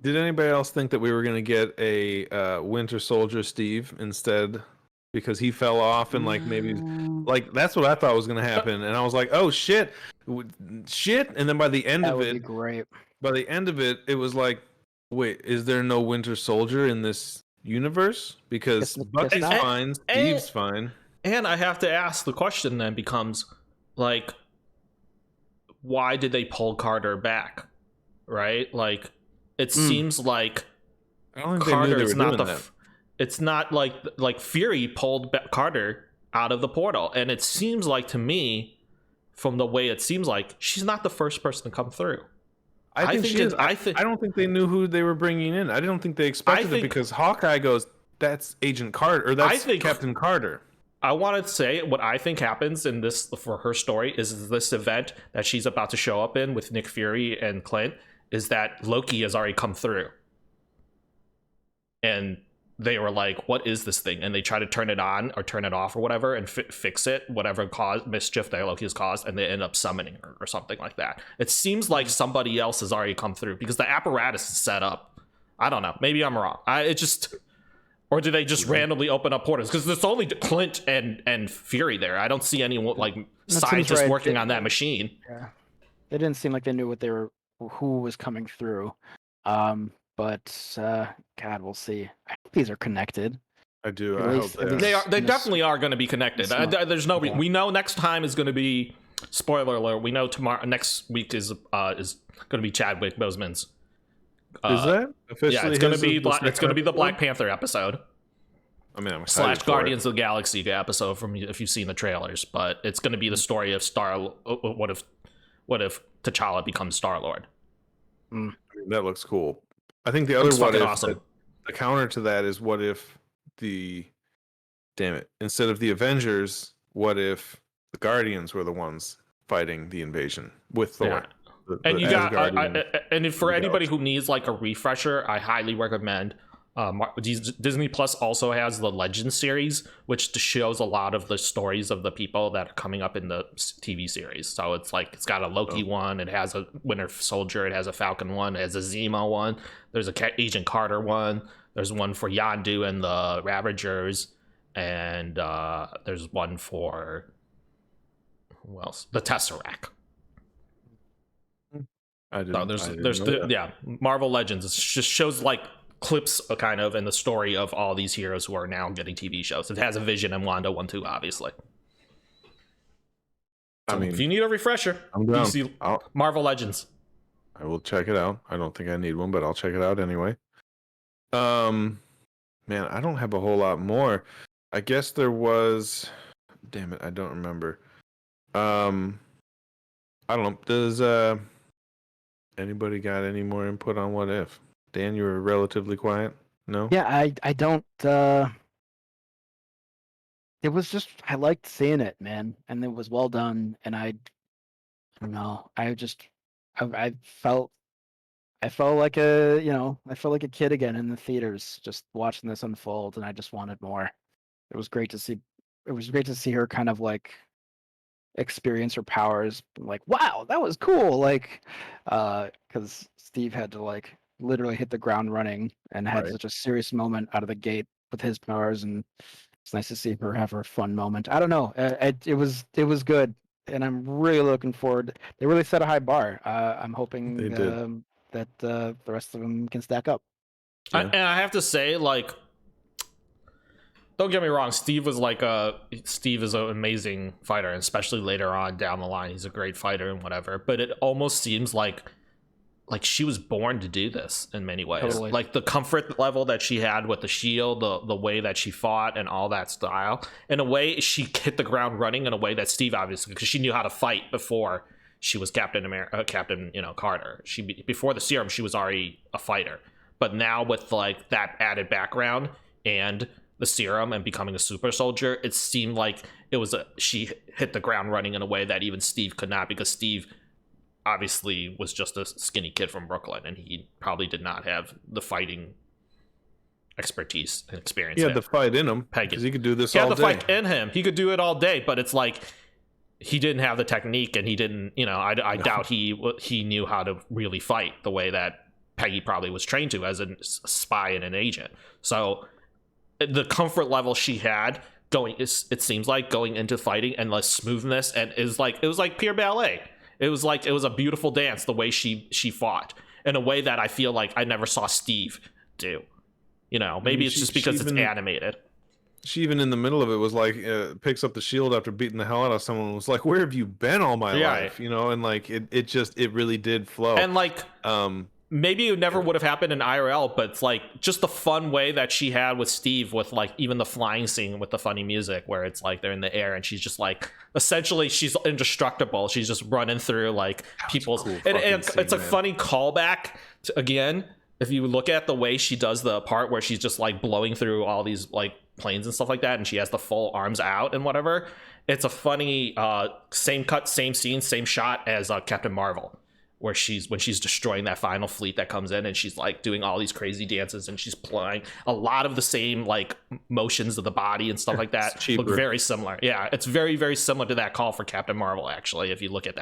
did anybody else think that we were going to get a Winter Soldier Steve instead, because he fell off and like maybe like that's what I thought was going to happen, and I was like, oh shit, and then by the end of it, be great. By the end of it, it was like, wait, is there no Winter Soldier in this universe? Because Bucky's fine, Steve's fine. And I have to ask, the question then becomes, like, why did they pull Carter back? Right? Like, it seems like Carter is not the... It's not like Fury pulled Carter out of the portal. And it seems like, to me, from the way it seems like, she's not the first person to come through. I don't think they knew who they were bringing in. I don't think they expected it, because Hawkeye goes, that's Agent Carter, or that's Captain Carter. I want to say what I think happens in this for her story is this event that she's about to show up in with Nick Fury and Clint is that Loki has already come through. And they were like, what is this thing? And they try to turn it on or turn it off or whatever and fix it, whatever mischief that Loki has caused, and they end up summoning her or something like that. It seems like somebody else has already come through because the apparatus is set up. I don't know. Maybe I'm wrong. Or do they just randomly open up portals? Because there's only Clint and Fury there. I don't see anyone like scientists working on that machine. Yeah, they didn't seem like they knew who was coming through. But God, we'll see. I hope these are connected. I do. I hope they are. They definitely are going to be connected. There's no. We know next time is going to be. Spoiler alert. We know next week is going to be Chadwick Boseman's. Is that officially? Yeah, it's going to be. It's going to be the Black Panther episode. I mean, I'm / Guardians of the Galaxy episode from if you've seen the trailers, but it's going to be the story of What if T'Challa becomes Star-Lord? I mean, that looks cool. I think the other what if, awesome. The counter to that is what if instead of the Avengers, what if the Guardians were the ones fighting the invasion with Thor? Yeah. And you got, and for anybody who needs like a refresher, I highly recommend Disney Plus also has the Legends series, which shows a lot of the stories of the people that are coming up in the TV series. So it's like it's got a Loki one, it has a Winter Soldier, it has a Falcon one, it has a Zemo one. There's a Agent Carter one. There's one for Yondu and the Ravagers, and there's one for who else? The Tesseract. Yeah, Marvel Legends. It just shows like clips kind of in the story of all these heroes who are now getting TV shows. It has a Vision and Wanda one too, obviously. So if you need a refresher, I'm down. Marvel Legends. I will check it out. I don't think I need one, but I'll check it out anyway. Man, I don't have a whole lot more. I guess there was. Damn it, I don't remember. I don't know. Does anybody got any more input on What If? Dan, you were relatively quiet. No. Yeah, I don't. It was just I liked seeing it, man, and it was well done. And I don't know. I felt like I felt like a kid again in the theaters, just watching this unfold, and I just wanted more. It was great to see. It was great to see her kind of like experience her powers. Like, wow, that was cool. Like, because Steve had to like literally hit the ground running and had such a serious moment out of the gate with his powers, and it's nice to see her have her fun moment. I don't know. It was good, and I'm really looking forward. They really set a high bar. I'm hoping that the rest of them can stack up. Yeah. And I have to say, like, don't get me wrong, Steve is an amazing fighter, and especially later on down the line, he's a great fighter and whatever. But it almost seems like she was born to do this in many ways. Totally. Like the comfort level that she had with the shield, the way that she fought, and all that style. In a way, she hit the ground running in a way that Steve obviously, because she knew how to fight before she was Captain Carter. Before the serum, she was already a fighter. But now with like that added background and the serum and becoming a super soldier, it seemed like she hit the ground running in a way that even Steve could not, because Steve obviously was just a skinny kid from Brooklyn, and he probably did not have the fighting expertise and experience. He had the fight in him, because he could do this all day. He had the fight in him. He could do it all day, but it's like he didn't have the technique, and he didn't, I doubt he knew how to really fight the way that Peggy probably was trained to as a spy and an agent. So the comfort level she had it seems like going into fighting, and the smoothness, and it was like pure ballet. It was a beautiful dance the way she fought in a way that I feel like I never saw Steve do. Maybe it's just because it's animated. She even in the middle of it was like picks up the shield after beating the hell out of someone and was like, "Where have you been all my life?" And like it really did flow. And like maybe it never would have happened in IRL, but it's like just the fun way that she had with Steve, with like even the flying scene with the funny music where it's like they're in the air and she's just like essentially she's indestructible. She's just running through like people's cool and it's a funny callback to, again, if you look at the way she does the part where she's just like blowing through all these like planes and stuff like that, and she has the full arms out and whatever. It's a funny same cut, same scene, same shot as Captain Marvel, where when she's destroying that final fleet that comes in, and she's like doing all these crazy dances, and she's playing a lot of the same like motions of the body and stuff like that. Look very similar. Yeah, it's very, very similar to that call for Captain Marvel, actually, if you look at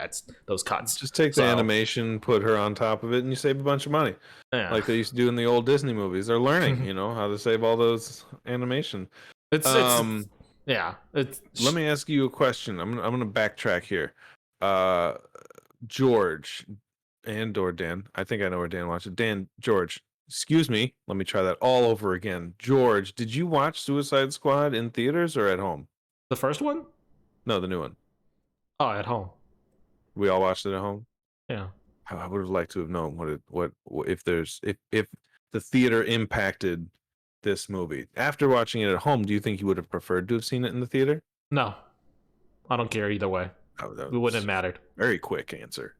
those cuts. Just take the animation, put her on top of it, and you save a bunch of money. Yeah. Like they used to do in the old Disney movies. They're learning, how to save all those animation. Let me ask you a question. I'm gonna backtrack here. George or Dan. I think I know where Dan watched it. Dan, George, excuse me. Let me try that all over again. George, did you watch Suicide Squad in theaters or at home? The first one? No, the new one. Oh, at home. We all watched it at home? Yeah. I would have liked to have known what if the theater impacted this movie. After watching it at home, do you think you would have preferred to have seen it in the theater? No. I don't care either way. It wouldn't have mattered. Very quick answer.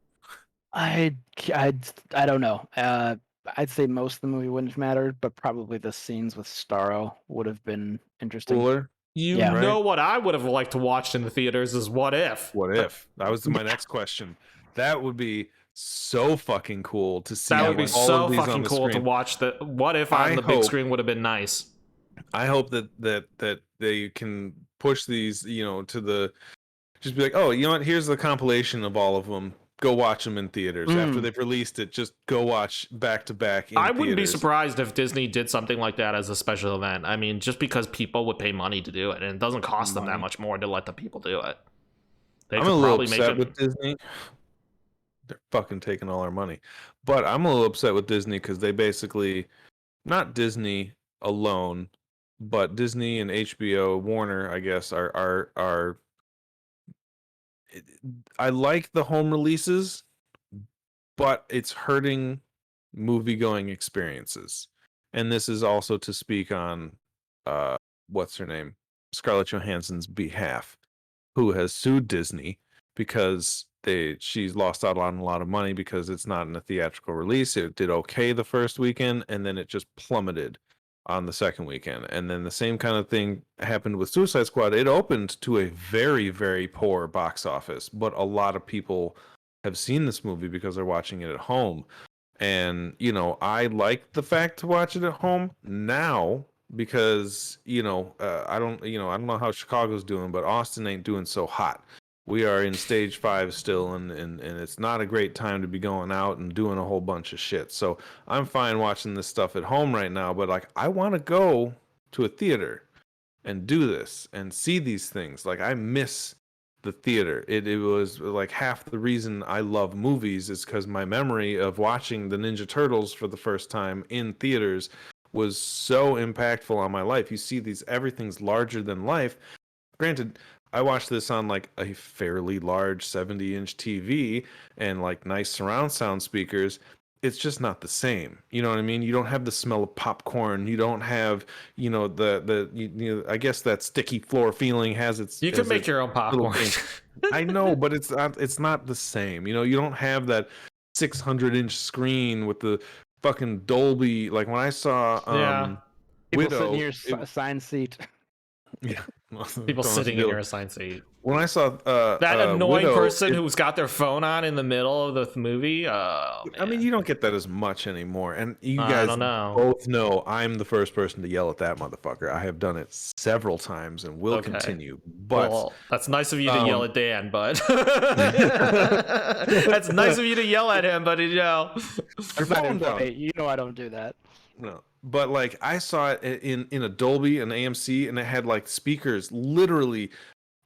I don't know. I'd say most of the movie wouldn't have mattered, but probably the scenes with Starro would have been interesting. Cooler. What I would have liked to watch in the theaters is What If. What If? That was my next question. That would be so fucking cool to see. That would be all so of these on fucking the cool to screen. watch. The what if on I the big hope- screen would have been nice. I hope that they can push these, to the, just be like, oh, you know what? Here's the compilation of all of them. Go watch them in theaters after they've released it. Just go watch back to back in I wouldn't be theaters. surprised if Disney did something like that as a special event. I mean, just because people would pay money to do it, and it doesn't cost them that much more to let the people do it. They I'm could a little probably make upset it. with Disney. They're fucking taking all our money. But I'm a little upset with Disney because they basically, not Disney alone, but Disney and HBO, Warner, I guess, are. I like the home releases, but it's hurting movie-going experiences. And this is also to speak on, what's her name, Scarlett Johansson's behalf, who has sued Disney because she's lost out on a lot of money because it's not in a theatrical release. It did okay the first weekend, and then it just plummeted on the second weekend. And then the same kind of thing happened with Suicide Squad. It opened to a very, very poor box office, but a lot of people have seen this movie because they're watching it at home. And, I like the fact to watch it at home now because, I don't know how Chicago's doing, but Austin ain't doing so hot. We are in stage 5 still, and it's not a great time to be going out and doing a whole bunch of shit. So I'm fine watching this stuff at home right now, but like I want to go to a theater and do this and see these things. Like I miss the theater. It was like half the reason I love movies is because my memory of watching the Ninja Turtles for the first time in theaters was so impactful on my life. You see everything's larger than life. Granted, I watched this on like a fairly large 70-inch TV and like nice surround sound speakers. It's just not the same. You know what I mean? You don't have the smell of popcorn. You don't have, I guess that sticky floor feeling has its. You could make your own popcorn. I know, but it's not the same. You don't have that 600-inch screen with the fucking Dolby. Like when I saw People Widow, sitting in your assigned seat. Yeah. People sitting in your assigned seat. When I saw that annoying Widow, person who's got their phone on in the middle of the movie. I mean, you don't get that as much anymore, and you I guys don't know. both know I'm the first person to yell at that motherfucker. I have done it several times and will continue. But well, that's nice of you to yell at Dan, but that's nice of you to yell at him, but You know I don't do that. No. But like I saw it in a Dolby and AMC, and it had like speakers literally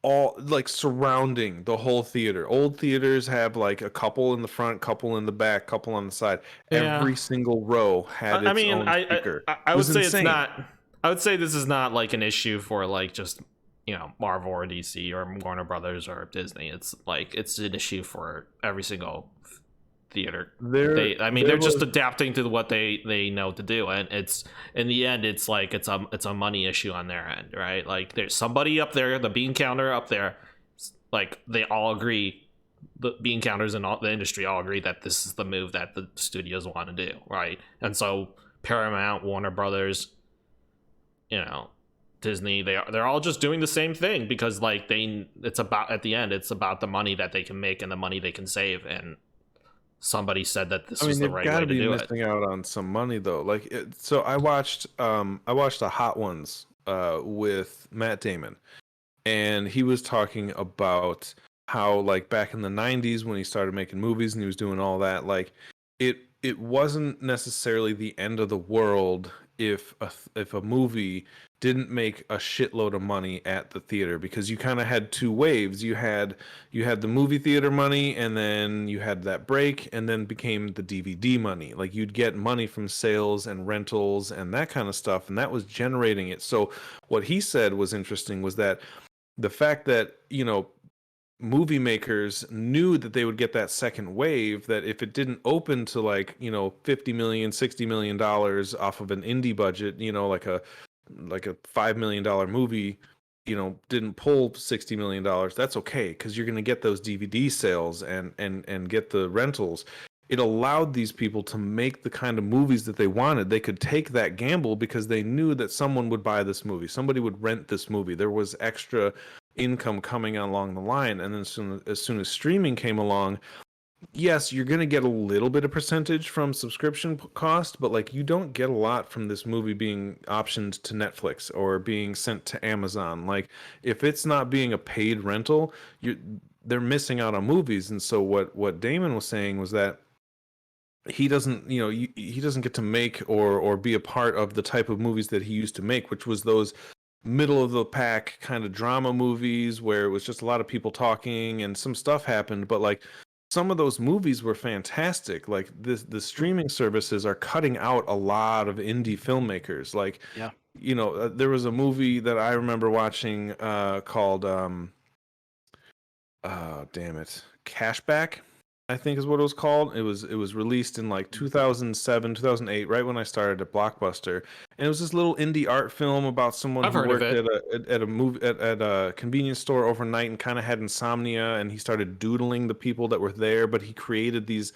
all like surrounding the whole theater. Old theaters have like a couple in the front, couple in the back, couple on the side. Yeah. Every single row had its own speaker. I would say insane. It's not. I would say this is not like an issue for like just Marvel or DC or Warner Brothers or Disney. It's like it's an issue for every single theater. They're just adapting to what they know to do, and it's in the end it's like it's a money issue on their end, right? Like there's somebody up there, the bean counter up there, like they all agree, the bean counters and all the industry all agree that this is the move that the studios want to do, right? And so Paramount, Warner Brothers, Disney, they're all just doing the same thing because like it's about the money that they can make and the money they can save. And somebody said that this was the right way to do it. They've got to be missing out on some money though. Like, so I watched the Hot Ones with Matt Damon, and he was talking about how like back in the 90s when he started making movies and he was doing all that, like it wasn't necessarily the end of the world if a movie didn't make a shitload of money at the theater, because you kind of had two waves. You had the movie theater money, and then you had that break, and then became the DVD money. Like you'd get money from sales and rentals and that kind of stuff, and that was generating it. So what he said was interesting was that the fact that movie makers knew that they would get that second wave, that if it didn't open to like $50 million, $60 million off of an indie budget, like a $5 million movie, didn't pull $60 million, that's okay, because you're going to get those DVD sales and get the rentals. It allowed these people to make the kind of movies that they wanted. They could take that gamble because they knew that someone would buy this movie, somebody would rent this movie, there was extra income coming along the line. And then as soon as streaming came along, yes, you're going to get a little bit of percentage from subscription cost, but like you don't get a lot from this movie being optioned to Netflix or being sent to Amazon. Like if it's not being a paid rental, they're missing out on movies. And so what Damon was saying was that he doesn't, he doesn't get to make or be a part of the type of movies that he used to make, which was those middle of the pack kind of drama movies where it was just a lot of people talking and some stuff happened, but like some of those movies were fantastic. Like the streaming services are cutting out a lot of indie filmmakers. Like, Yeah. There was a movie that I remember watching called damn it, Cashback, I think is what it was called. It was released in like 2007, 2008, right when I started at Blockbuster, and it was this little indie art film about someone I've who heard of worked at a movie at a convenience store overnight and kind of had insomnia, and he started doodling the people that were there, but he created these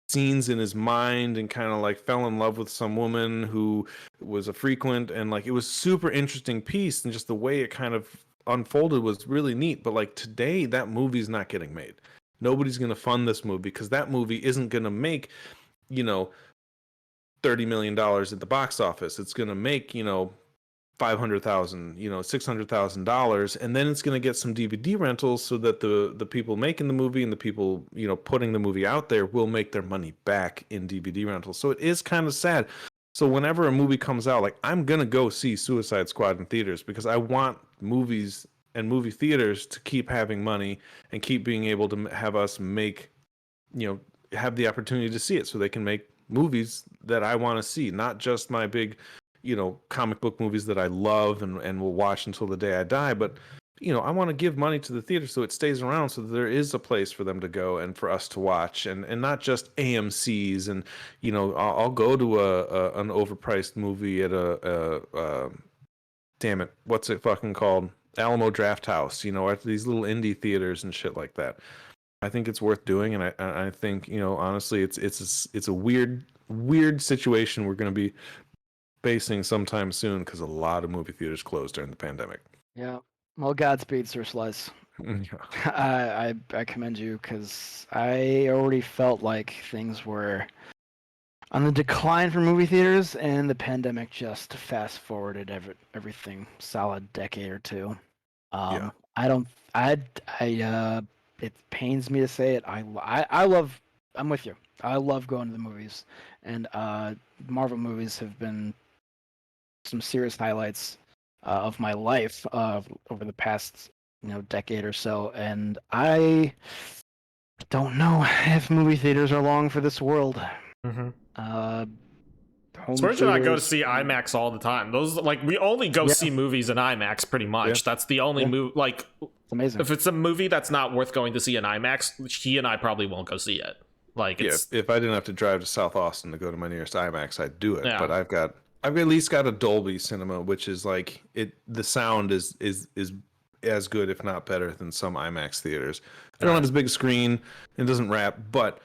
scenes in his mind and kind of like fell in love with some woman who was a frequent, and like it was super interesting piece, and just the way it kind of unfolded was really neat. But like today that movie's not getting made. Nobody's going to fund this movie because that movie isn't going to make, $30 million at the box office. It's going to make, $500,000, $600,000, and then it's going to get some DVD rentals so that the people making the movie and the people, putting the movie out there will make their money back in DVD rentals. So it is kind of sad. So whenever a movie comes out, like I'm going to go see Suicide Squad in theaters because I want movies and movie theaters to keep having money and keep being able to have us make, have the opportunity to see it so they can make movies that I want to see, not just my big, comic book movies that I love and will watch until the day I die, but I want to give money to the theater so it stays around, so that there is a place for them to go and for us to watch, and not just AMC's. And I'll go to an overpriced movie at a damn it, what's it fucking called? Alamo Draft House, at these little indie theaters and shit like that. I think it's worth doing, and I think honestly, it's a weird situation we're going to be facing sometime soon because a lot of movie theaters closed during the pandemic. Yeah. Well, Godspeed, Sir Slice. Yeah. I commend you because I already felt like things were on the decline for movie theaters, and the pandemic just fast forwarded everything solid decade or two. Yeah. It pains me to say it. I love. I'm with you. I love going to the movies, and Marvel movies have been some serious highlights of my life over the past decade or so, and I don't know if movie theaters are long for this world. Mm-hmm. Especially I go to see IMAX all the time. Those like we only go see movies in IMAX pretty much. That's the only movie. Like, it's amazing. If it's a movie that's not worth going to see in IMAX, he and I probably won't go see it. Like, if I didn't have to drive to South Austin to go to my nearest IMAX, I'd do it. Yeah. But I've at least got a Dolby Cinema, which is like the sound is as good, if not better, than some IMAX theaters. I don't have as big a screen. It doesn't wrap, but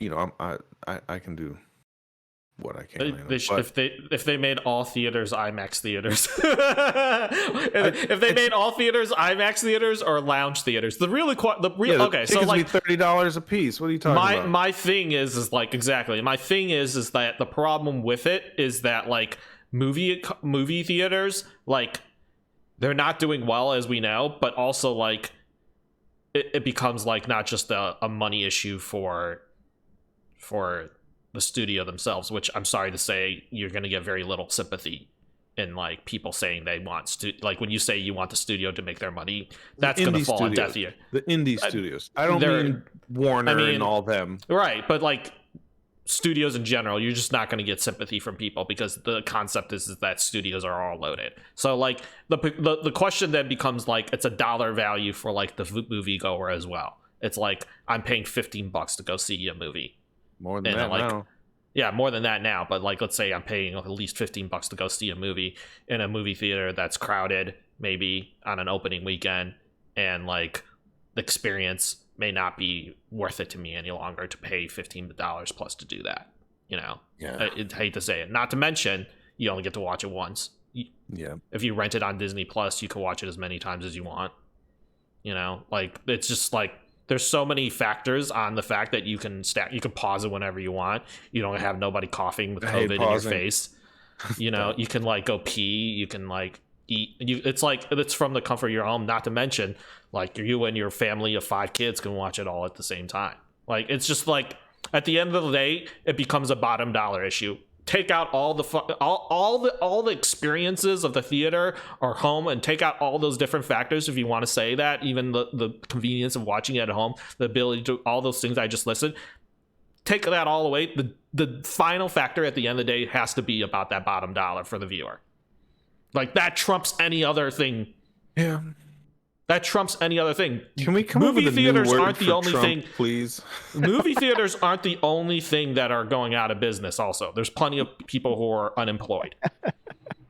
I can do what I can. If they made all theaters IMAX theaters, if they made all theaters IMAX theaters or lounge theaters, okay, so like $30 a piece. What are you talking about? My thing is like exactly. My thing is that the problem with it is that like movie theaters, like they're not doing well, as we know, but also like it becomes like not just a money issue for the studio themselves, which I'm sorry to say, you're going to get very little sympathy in like people saying they want like when you say you want the studio to make their money, that's going to fall on deaf ear. The indie studios. I don't mean Warner and all them. Right, but like studios in general, you're just not going to get sympathy from people because the concept is that studios are all loaded. So like the question then becomes like it's a dollar value for like the movie goer as well. It's like I'm paying $15 to go see a movie. More than that now. Yeah, more than that now. But like, let's say I'm paying at least $15 to go see a movie in a movie theater that's crowded, maybe on an opening weekend, and like the experience may not be worth it to me any longer to pay $15 plus to do that. Yeah. I hate to say it. Not to mention, you only get to watch it once. Yeah. If you rent it on Disney Plus, you can watch it as many times as you want. Like it's just like there's so many factors on the fact that you can pause it whenever you want. You don't have nobody coughing with COVID in your face. You know, you can like go pee, you can like eat. It's from the comfort of your home. Not to mention, like you and your family of 5 kids can watch it all at the same time. Like it's just like at the end of the day, it becomes a bottom dollar issue. Take out all the experiences of the theater or home, and take out all those different factors if you want to say that. Even the convenience of watching it at home, the ability to all those things I just listed. Take that all away. The final factor at the end of the day has to be about that bottom dollar for the viewer. Like that trumps any other thing. Yeah. That trumps any other thing. Can we come movie up with a theaters new word aren't the for only Trump, thing, please? Movie theaters aren't the only thing that are going out of business. Also, there's plenty of people who are unemployed,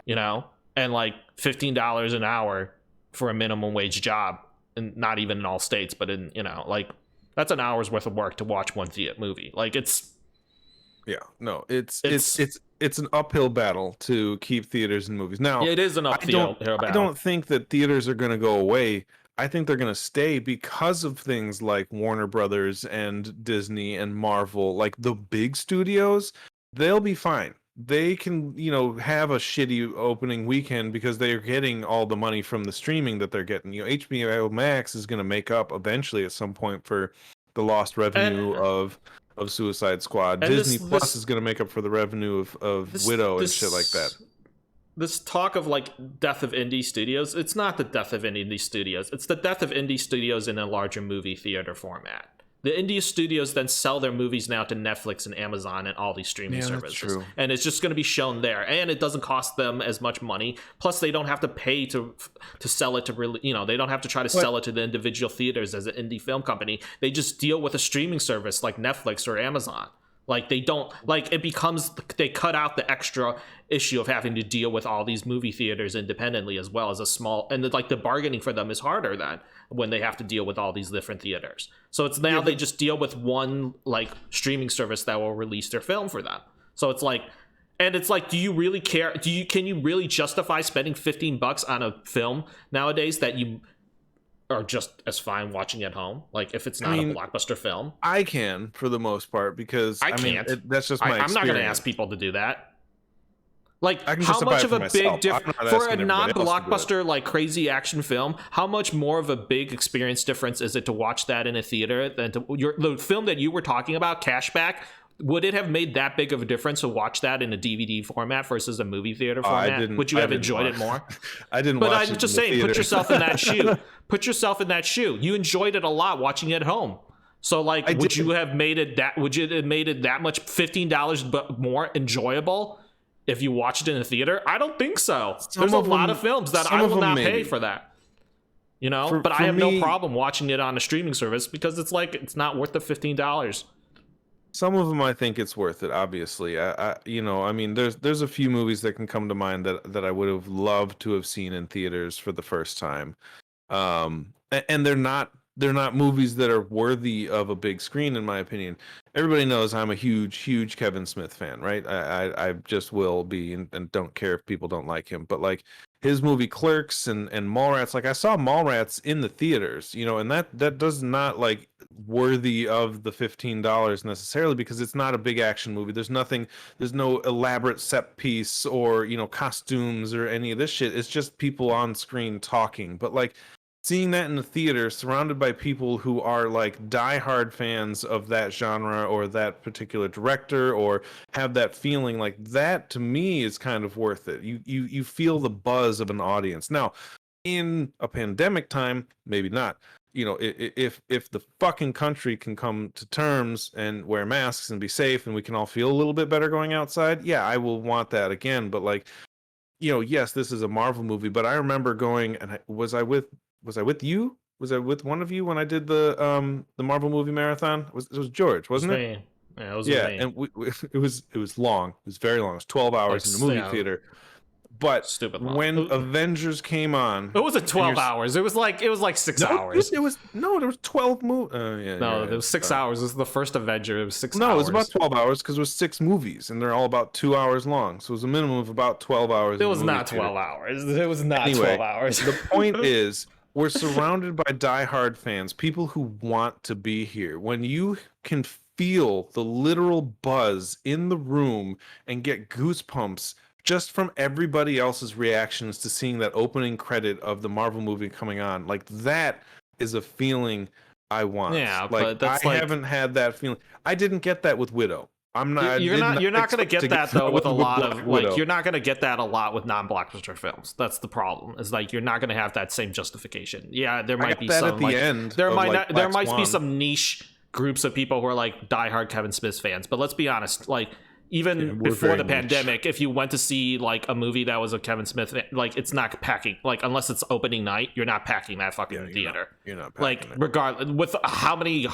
you know, and like $15 an hour for a minimum wage job, and not even in all states, but in, you know, like that's an hour's worth of work to watch one theater movie. Like it's an uphill battle to keep theaters and movies. Now, it is an uphill battle. I don't think that theaters are going to go away. I think they're going to stay because of things like Warner Brothers and Disney and Marvel, like the big studios. They'll be fine. They can, you know, have a shitty opening weekend because they are getting all the money from the streaming that they're getting. You know, HBO Max is going to make up eventually at some point for the lost revenue of Suicide Squad. Disney Plus is going to make up for the revenue of Widow and shit like that. This talk of like death of indie studios, it's not the death of indie studios. It's the death of indie studios in a larger movie theater format. The indie studios then sell their movies now to Netflix and Amazon and all these streaming services. And it's just going to be shown there. And it doesn't cost them as much money. Plus, they don't have to pay to sell it to really, you know, they don't have to try to sell it to the individual theaters as an indie film company. They just deal with a streaming service like Netflix or Amazon. Like they don't, like it becomes, they cut out the extra issue of having to deal with all these movie theaters independently as well as a small, and like the bargaining for them is harder than when they have to deal with all these different theaters. So it's now they just deal with one like streaming service that will release their film for them. So it's like, and it's like, do you really care? Can you really justify spending $15 on a film nowadays that you are just as fine watching at home? Like if it's not a blockbuster film, I can for the most part because I can't. That's just my experience. I'm not going to ask people to do that. Like I can how much of a myself. Big difference for a non-blockbuster like crazy action film? How much more of a big experience difference is it to watch that in a theater than to the film that you were talking about, Cashback? Would it have made that big of a difference to watch that in a DVD format versus a movie theater format? Would you have enjoyed it more? I didn't. But watch I'm just saying, put yourself in that shoe. Put yourself in that shoe. You enjoyed it a lot watching it at home. So, like, would you have made it that much $15 more enjoyable if you watched it in a theater? I don't think so. There's a lot of films that I will not pay for that. You know, but I have no problem watching it on a streaming service because it's like it's not worth the $15. Some of them I think it's worth it. Obviously, I mean, there's a few movies that can come to mind that I would have loved to have seen in theaters for the first time, and they're not movies that are worthy of a big screen, in my opinion. Everybody knows I'm a huge Kevin Smith fan, right? I just will be, and don't care if people don't like him. But like his movie Clerks and Mallrats, like I saw Mallrats in the theaters, you know, and that does not like worthy of the $15 necessarily because it's not a big action movie. There's no elaborate set piece or, you know, costumes or any of this shit. It's just people on screen talking. But like seeing that in the theater surrounded by people who are like diehard fans of that genre or that particular director or have that feeling, like that to me is kind of worth it. You feel the buzz of an audience. Now, in a pandemic time, maybe not. You know, if the fucking country can come to terms and wear masks and be safe and we can all feel a little bit better going outside, yeah, I will want that again. But like, you know, yes, this is a Marvel movie, but I remember going, and was I with you? Was I with one of you when I did the Marvel movie marathon? It was George, wasn't it? Yeah, it was me. And it was long. It was very long. It was 12 hours in the movie theater. But when Avengers came on, it wasn't 12 hours. It was like 6 hours. There was 12 movies. It was 6 hours. It was the first Avenger. It was 6 hours. No, it was about 12 hours because it was 6 movies and they're all about 2 hours long. So it was a minimum of about 12 hours. It was not 12 hours. It was not 12 hours. The point is, we're surrounded by diehard fans, people who want to be here. When you can feel the literal buzz in the room and get goosebumps just from everybody else's reactions to seeing that opening credit of the Marvel movie coming on, like that is a feeling I want. Yeah, like but that's I haven't had that feeling. I didn't get that with Widow. I'm not. You're not going to get that though with a lot of Widow. like. You're not going to get that a lot with non-blockbuster films. That's the problem. Is like you're not going to have that same justification. Yeah, there might be that some at the like, end. there of, might like, not, there Black might be Swan. some niche groups of people who are like diehard Kevin Smith fans. But let's be honest, like even we're before very the niche. pandemic, if you went to see like a movie that was a Kevin Smith, like it's not packing. Like unless it's opening night, you're not packing that fucking theater. You're not Like packing it. regardless, with how many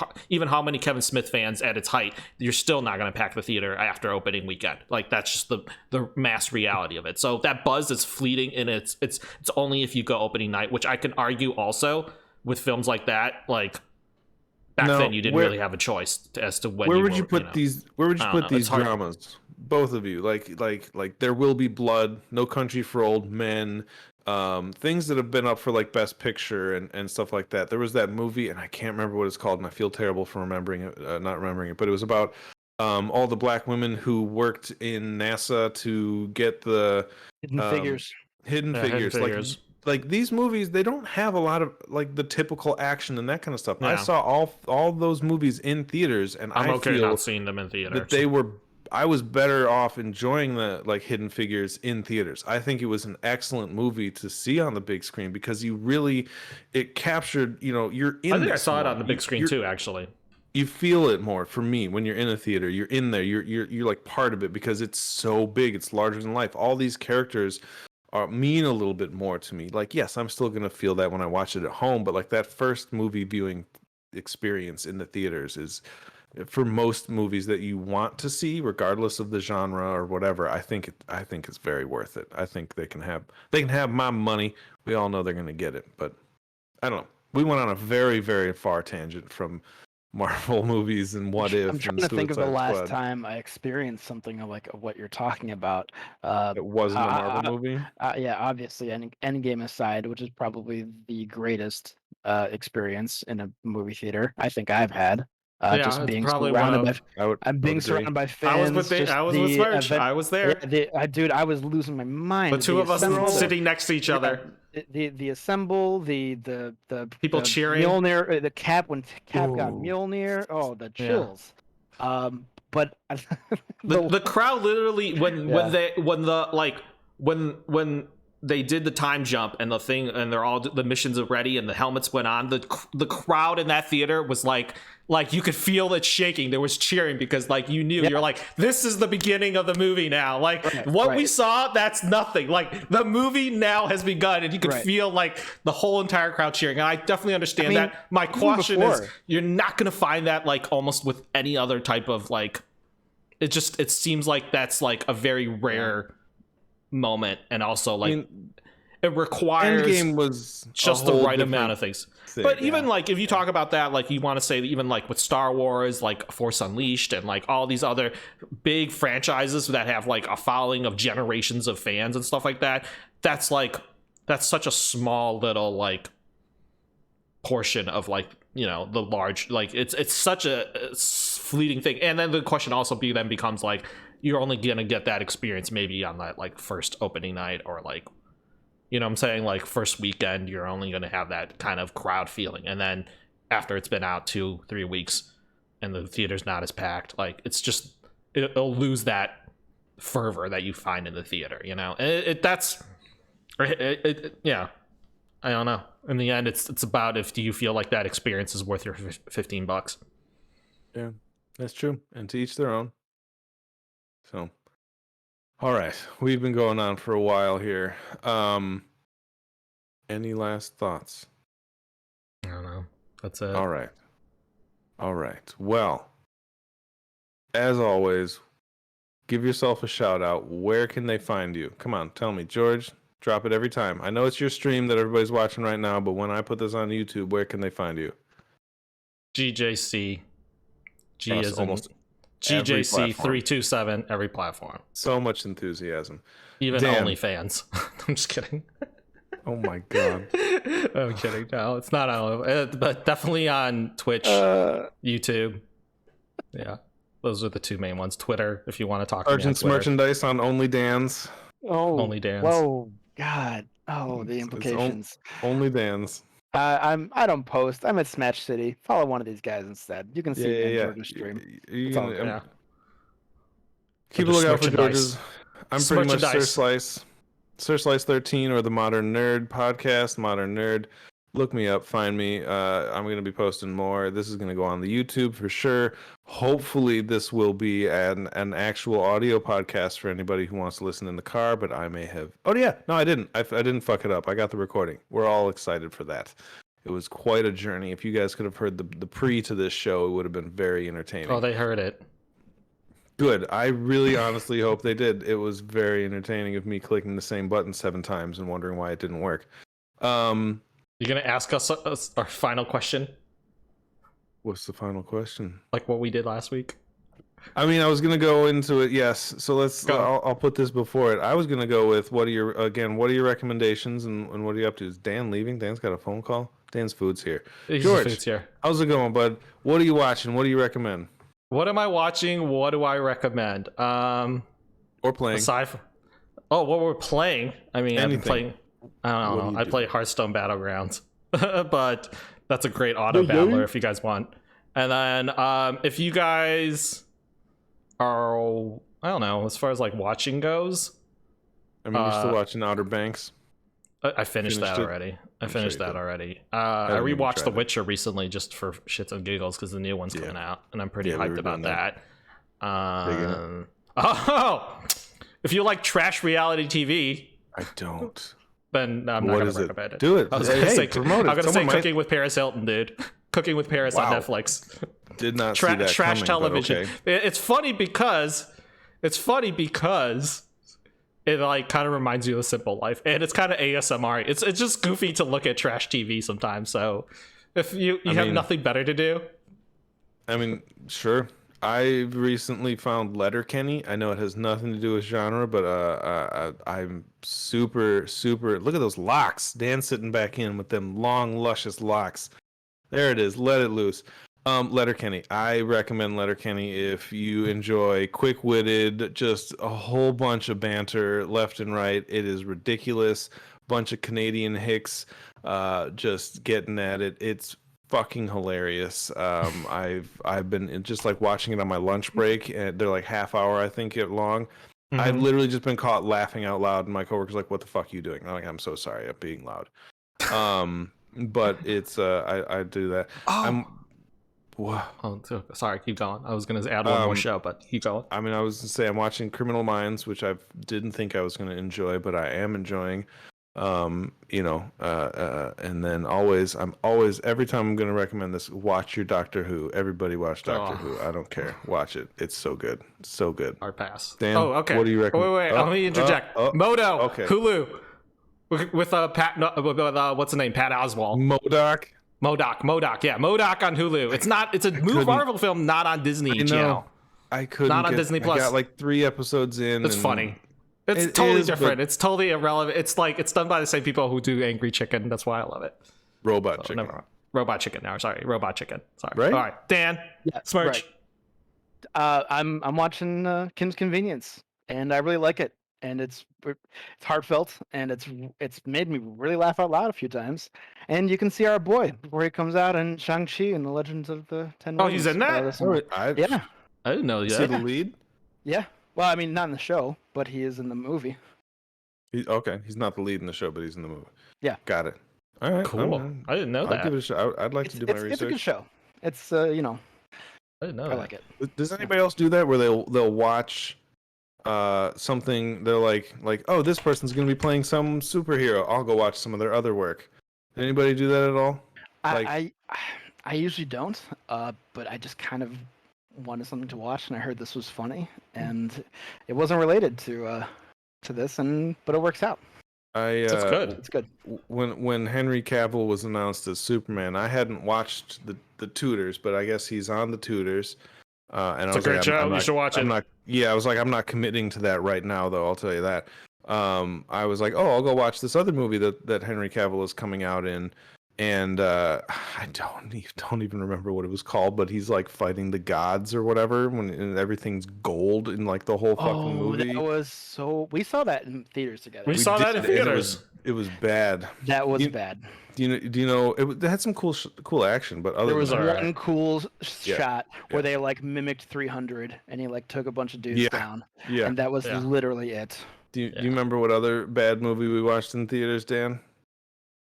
Kevin Smith fans at its height, you're still not going to pack the theater after opening weekend. Like that's just the mass reality of it. So that buzz is fleeting, and it's only if you go opening night, which I can argue also with films like that. Like back then, you didn't really have a choice as to when. Where would you put these? Where would you put these hard. dramas? Both of you, like There Will Be Blood, No Country for Old Men, things that have been up for like Best Picture and stuff like that. There was that movie, and I can't remember what it's called, and I feel terrible for remembering it, not remembering it. But it was about all the black women who worked in NASA to get the Hidden Figures. Hidden Figures. Like these movies, they don't have a lot of like the typical action and that kind of stuff. Yeah. I saw all those movies in theaters, and I'm I okay feel not seeing them in theaters. that they were. I was better off enjoying the like Hidden Figures in theaters. I think it was an excellent movie to see on the big screen because it captured. You're in. I think I this saw it more. on the big screen too, actually. You feel it more for me when you're in a theater. You're in there. You're like part of it because it's so big. It's larger than life. All these characters mean a little bit more to me. Like, yes, I'm still gonna feel that when I watch it at home, but like that first movie viewing experience in the theaters is, for most movies that you want to see, regardless of the genre or whatever. I think it's very worth it. I think they can have my money. We all know they're gonna get it, but I don't know. We went on a very, very far tangent from Marvel movies and What If. I'm trying and to think of the Suicide last Squad. time I experienced something of like of what you're talking about. It wasn't a Marvel movie. Yeah, obviously, Endgame aside, which is probably the greatest experience in a movie theater I think I've had. Yeah, Just it's being probably surrounded one by, I'm being surrounded by fans. I was with Merch. I was there. Dude, I was losing my mind. The two of us sitting next to each other. The assemble, the People the cheering. Mjolnir, the Cap when Cap got Ooh. Mjolnir. Oh, the chills. But The crowd literally when they did the time jump and the thing and the missions are ready and the helmets went on, the crowd in that theater was like you could feel it shaking. There was cheering because like you knew you're like, this is the beginning of the movie now. Like we saw, that's nothing. Like the movie now has begun, and you could feel like the whole entire crowd cheering. And I definitely understand that. My question is, you're not gonna find that like almost with any other type of like. It seems like that's like a very rare moment, and also like it requires Endgame was just the right amount of things. But even like if you talk about that, like you want to say that even like with Star Wars, like Force Unleashed, and like all these other big franchises that have like a following of generations of fans and stuff like that, that's such a small little like portion of like the large, like it's such a fleeting thing. And then the question also becomes like, you're only gonna get that experience maybe on that like first opening night, or like what I'm saying, like first weekend. You're only gonna have that kind of crowd feeling, and then after it's been out 2-3 weeks and the theater's not as packed, like it's just it'll lose that fervor that you find in the theater. Yeah, I don't know. In the end, it's about do you feel like that experience is worth your $15. Yeah, that's true. And to each their own. So, all right, we've been going on for a while here. Any last thoughts? I don't know. That's it. All right. Well, as always, give yourself a shout out. Where can they find you? Come on, tell me, George. Drop it every time. I know it's your stream that everybody's watching right now, but when I put this on YouTube, where can they find you? GJC. G Across is almost GJC 327 every platform. So much enthusiasm. Even Dan. OnlyFans. I'm just kidding. Oh my god. I'm kidding. No, it's not on, but definitely on Twitch, YouTube. Yeah, those are the two main ones. Twitter, if you want to talk to me on Sergeant's Twitter. merchandise on Only Dan's. Only Dan's. Whoa, God. Oh, the It's implications. Only Dan's. I don't post. I'm at Smash City. Follow one of these guys instead. You can see me in George's stream. It's all good. Yeah. Keep a Just lookout for merchandise. George's. I'm pretty much Sir Merchandise. Slice. Sir Slice 13 or the Modern Nerd podcast. Modern Nerd. Look me up, find me. I'm going to be posting more. This is going to go on the YouTube for sure. Hopefully, this will be an actual audio podcast for anybody who wants to listen in the car. But I may have. Oh yeah, no, I didn't. I didn't fuck it up. I got the recording. We're all excited for that. It was quite a journey. If you guys could have heard the pre to this show, it would have been very entertaining. Oh, they heard it. Good. I really honestly hope they did. It was very entertaining of me clicking the same button 7 times and wondering why it didn't work. You're gonna ask us our final question, What's the final question? like what we did last week? I mean, I was gonna go into it. Yes. So let's. Go. I'll put this before it. I was gonna go with what are your recommendations and what are you up to? Is Dan leaving? Dan's got a phone call. Dan's food's here. George, It's here. how's it going, bud? What are you watching? What do you recommend? What am I watching? What do I recommend? Or playing? Aside from, what we're playing. I mean, I've been Anything. playing. I What don't do know. you I do? play Hearthstone Battlegrounds, but that's a great auto battler if you guys want. And then if you guys are, I don't know, as far as like watching goes, I mean, you're still watching Outer Banks. I finished that it? already. I I'm finished sure you that did. already. I haven't even rewatched tried The it. Witcher recently just for shits and giggles because the new one's Yeah. coming out, and I'm pretty Yeah, we hyped were about doing that. Big in it. Oh, if you like trash reality TV, I don't. then I'm not What gonna is it? recommend it. Do it. I was Hey, gonna say, promote it. I'm gonna say Someone might- Cooking with Paris Hilton, dude. Cooking with Paris on Wow. Netflix. Did not see that Trash coming, but television. okay. It's funny because it like kind of reminds you of The Simple Life, and it's kind of ASMR. It's just goofy to look at trash TV sometimes. So if you have mean- nothing better to do, I mean, sure. I recently found Letterkenny. I know it has nothing to do with genre, but I'm super. Look at those locks. Dan's sitting back in with them long, luscious locks. There it is. Let it loose. Letterkenny. I recommend Letterkenny if you enjoy quick-witted, just a whole bunch of banter left and right. It is ridiculous. Bunch of Canadian hicks, just getting at it. It's fucking hilarious. I've been just like watching it on my lunch break, and they're like half hour, I think, long. I've literally just been caught laughing out loud, and my coworker's like, "What the fuck are you doing?" I'm like, "I'm so sorry, I'm being loud." But it's I do that. Oh, sorry, keep going. I was gonna add one more show, but keep going. I mean, I was gonna say I'm watching Criminal Minds, which I didn't think I was gonna enjoy, but I am enjoying. And then I'm always every time I'm gonna recommend this, watch your Doctor Who. Everybody watch Doctor Who. I don't care. Watch it. It's so good. So good. Hard pass. Dan, oh, okay. what do you recommend? Wait. Let me interject. Modo. okay. Hulu. With Pat. What's the name? Pat Oswalt. MODOK. Modoc. Yeah, Modoc on Hulu. It's a new couldn't- Marvel film, not on Disney I know. Channel. I couldn't. Not on Disney Plus. I got like 3 episodes in. It's and funny. It's It totally is, different. but- It's totally irrelevant. It's like it's done by the same people who do Angry Chicken. That's why I love it. Robot Oh, Chicken. never mind. Robot Chicken. No, sorry, Robot Chicken. Sorry. Right? All right, Dan. Yeah, Smirch. right. I'm watching Kim's Convenience, and I really like it. And it's heartfelt, and it's made me really laugh out loud a few times. And you can see our boy before he comes out in Shang-Chi and the Legends of the Ten. Oh, he's in that? Rings. Yeah, I didn't know Is he that. the lead? yeah. Well, I mean, not in the show, but he is in the movie. Okay, he's not the lead in the show, but he's in the movie. Yeah. Got it. All right. Cool. I didn't know I'll that. give it a shot. I'd like to do my It's a research. good show. It's I didn't know I that. like it. Does anybody else do that where they'll watch something? They're like oh, this person's gonna be playing some superhero. I'll go watch some of their other work. Did anybody do that at all? I usually don't, but I just kind of wanted something to watch, and I heard this was funny, and it wasn't related to this, but it works out. That's good. It's good. When Henry Cavill was announced as Superman, I hadn't watched the Tudors, but I guess he's on the Tudors. And It's a great show. You should watch it. I was like, I'm not committing to that right now, though. I'll tell you that. I was like, oh, I'll go watch this other movie that Henry Cavill is coming out in, and I don't even remember what it was called, but he's like fighting the gods or whatever when and everything's gold in like the whole fucking movie. That was so. We saw that in theaters together. We saw that in did, and theaters. It was bad. That was bad. Do you know it had some cool action, but other There was than that, one cool Yeah, shot where yeah. they like mimicked 300, and he like took a bunch of dudes Yeah, down, yeah. and that was Yeah. literally it. Do you remember what other bad movie we watched in theaters, Dan?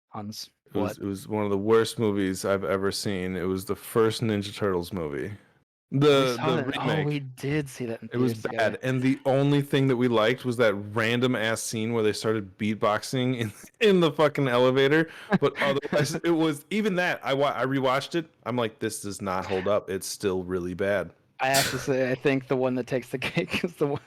Hans, It was one of the worst movies I've ever seen. It was the first Ninja Turtles movie. The remake. Oh, we did see that in It was theaters bad, together. and the only thing that we liked was that random ass scene where they started beatboxing in the fucking elevator. But otherwise, it was even that. I rewatched it. I'm like, this does not hold up. It's still really bad. I have to say, I think the one that takes the cake is the one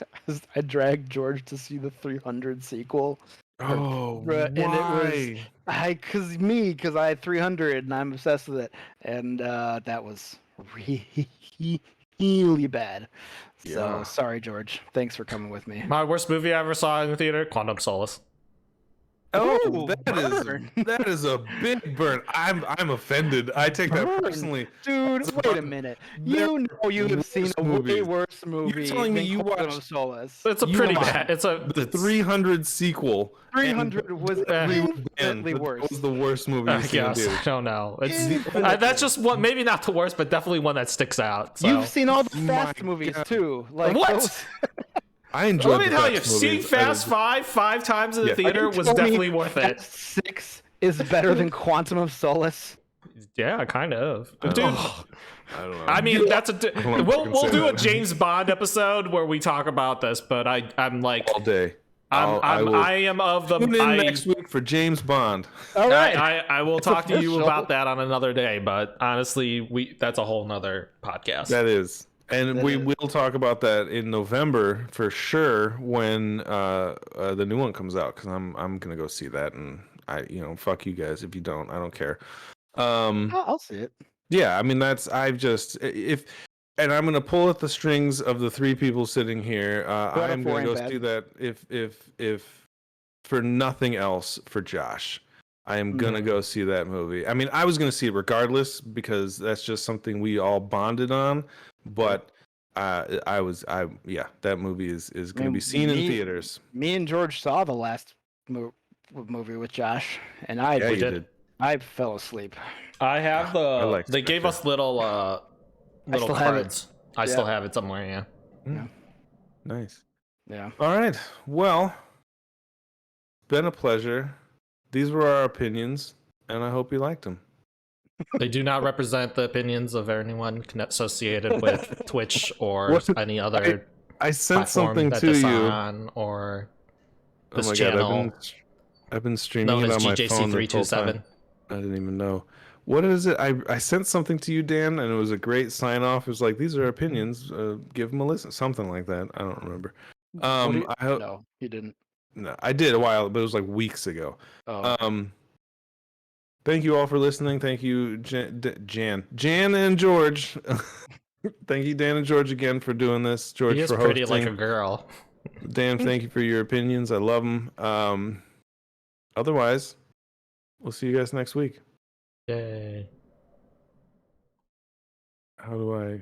I dragged George to see the 300 sequel. Oh, Bruh, and it was- why? Because I had 300 and I'm obsessed with it, and that was really bad. So Yeah. sorry, George. Thanks for coming with me. My worst movie I ever saw in the theater, Quantum Solace. Oh, Ooh, burn. That is a big burn. I'm offended. I take that Burn. personally. Dude, That's wait a about minute. the You know you have seen worst a way movies. worse movie telling me than you Quantum watched- of Solace. It's a You pretty know, bad. It's a The 300 sequel. 300 was And infinitely that worse. was the worst movie I you've seen in guess. I theaters. don't know. It's Infinitely that's just one. Maybe not the worst, but definitely one that sticks out. So. You've seen all the My Fast movies God. too. Like What? those- I enjoyed Let me the tell you, Fast seeing movies. Fast five times in the Yeah. theater You was told me definitely worth it. Fast 6 is better than Quantum of Solace. Yeah, kind of. I Dude, don't know. I don't know. I mean, that's a. don't know if I We'll can we'll say do a that. James Bond episode where we talk about this, but I'm like all day. I am of the. Tune in I, next week for James Bond. All right. I will talk to you official. about that on another day, but honestly, that's a whole nother podcast. That is. And That we is. will talk about that in November for sure when the new one comes out because I'm gonna go see that and fuck you guys if you don't. I don't care. I'll see it. Yeah, I mean and I'm gonna pull at the strings of the three people sitting here. I'm gonna go see that if for nothing else for Josh. I am gonna go see that movie. I mean, I was gonna see it regardless because that's just something we all bonded on. But that movie is gonna be seen in theaters. Me and George saw the last movie with Josh, and Yeah, you did. did. I fell asleep. I have they gave us little still have it. cards. I still have it somewhere. Yeah. Nice. Yeah. All right. Well, been a pleasure. These were our opinions, and I hope you liked them. They do not represent the opinions of anyone associated with Twitch or What? any other I sent platform something that to this you. on or this channel I've been streaming known it as on my phone this whole GJC327. time. I didn't even know. What is it? I sent something to you, Dan, and it was a great sign off. It was like, these are opinions. Give them a listen. Something like that. I don't remember. No, you didn't. No, I did a while, but it was like weeks ago. Oh. Thank you all for listening. Thank you, Jan and George. Thank you, Dan and George, again for doing this. George He is for pretty hosting. like a girl. Dan, thank you for your opinions. I love them. Otherwise, we'll see you guys next week. Yay. How do I?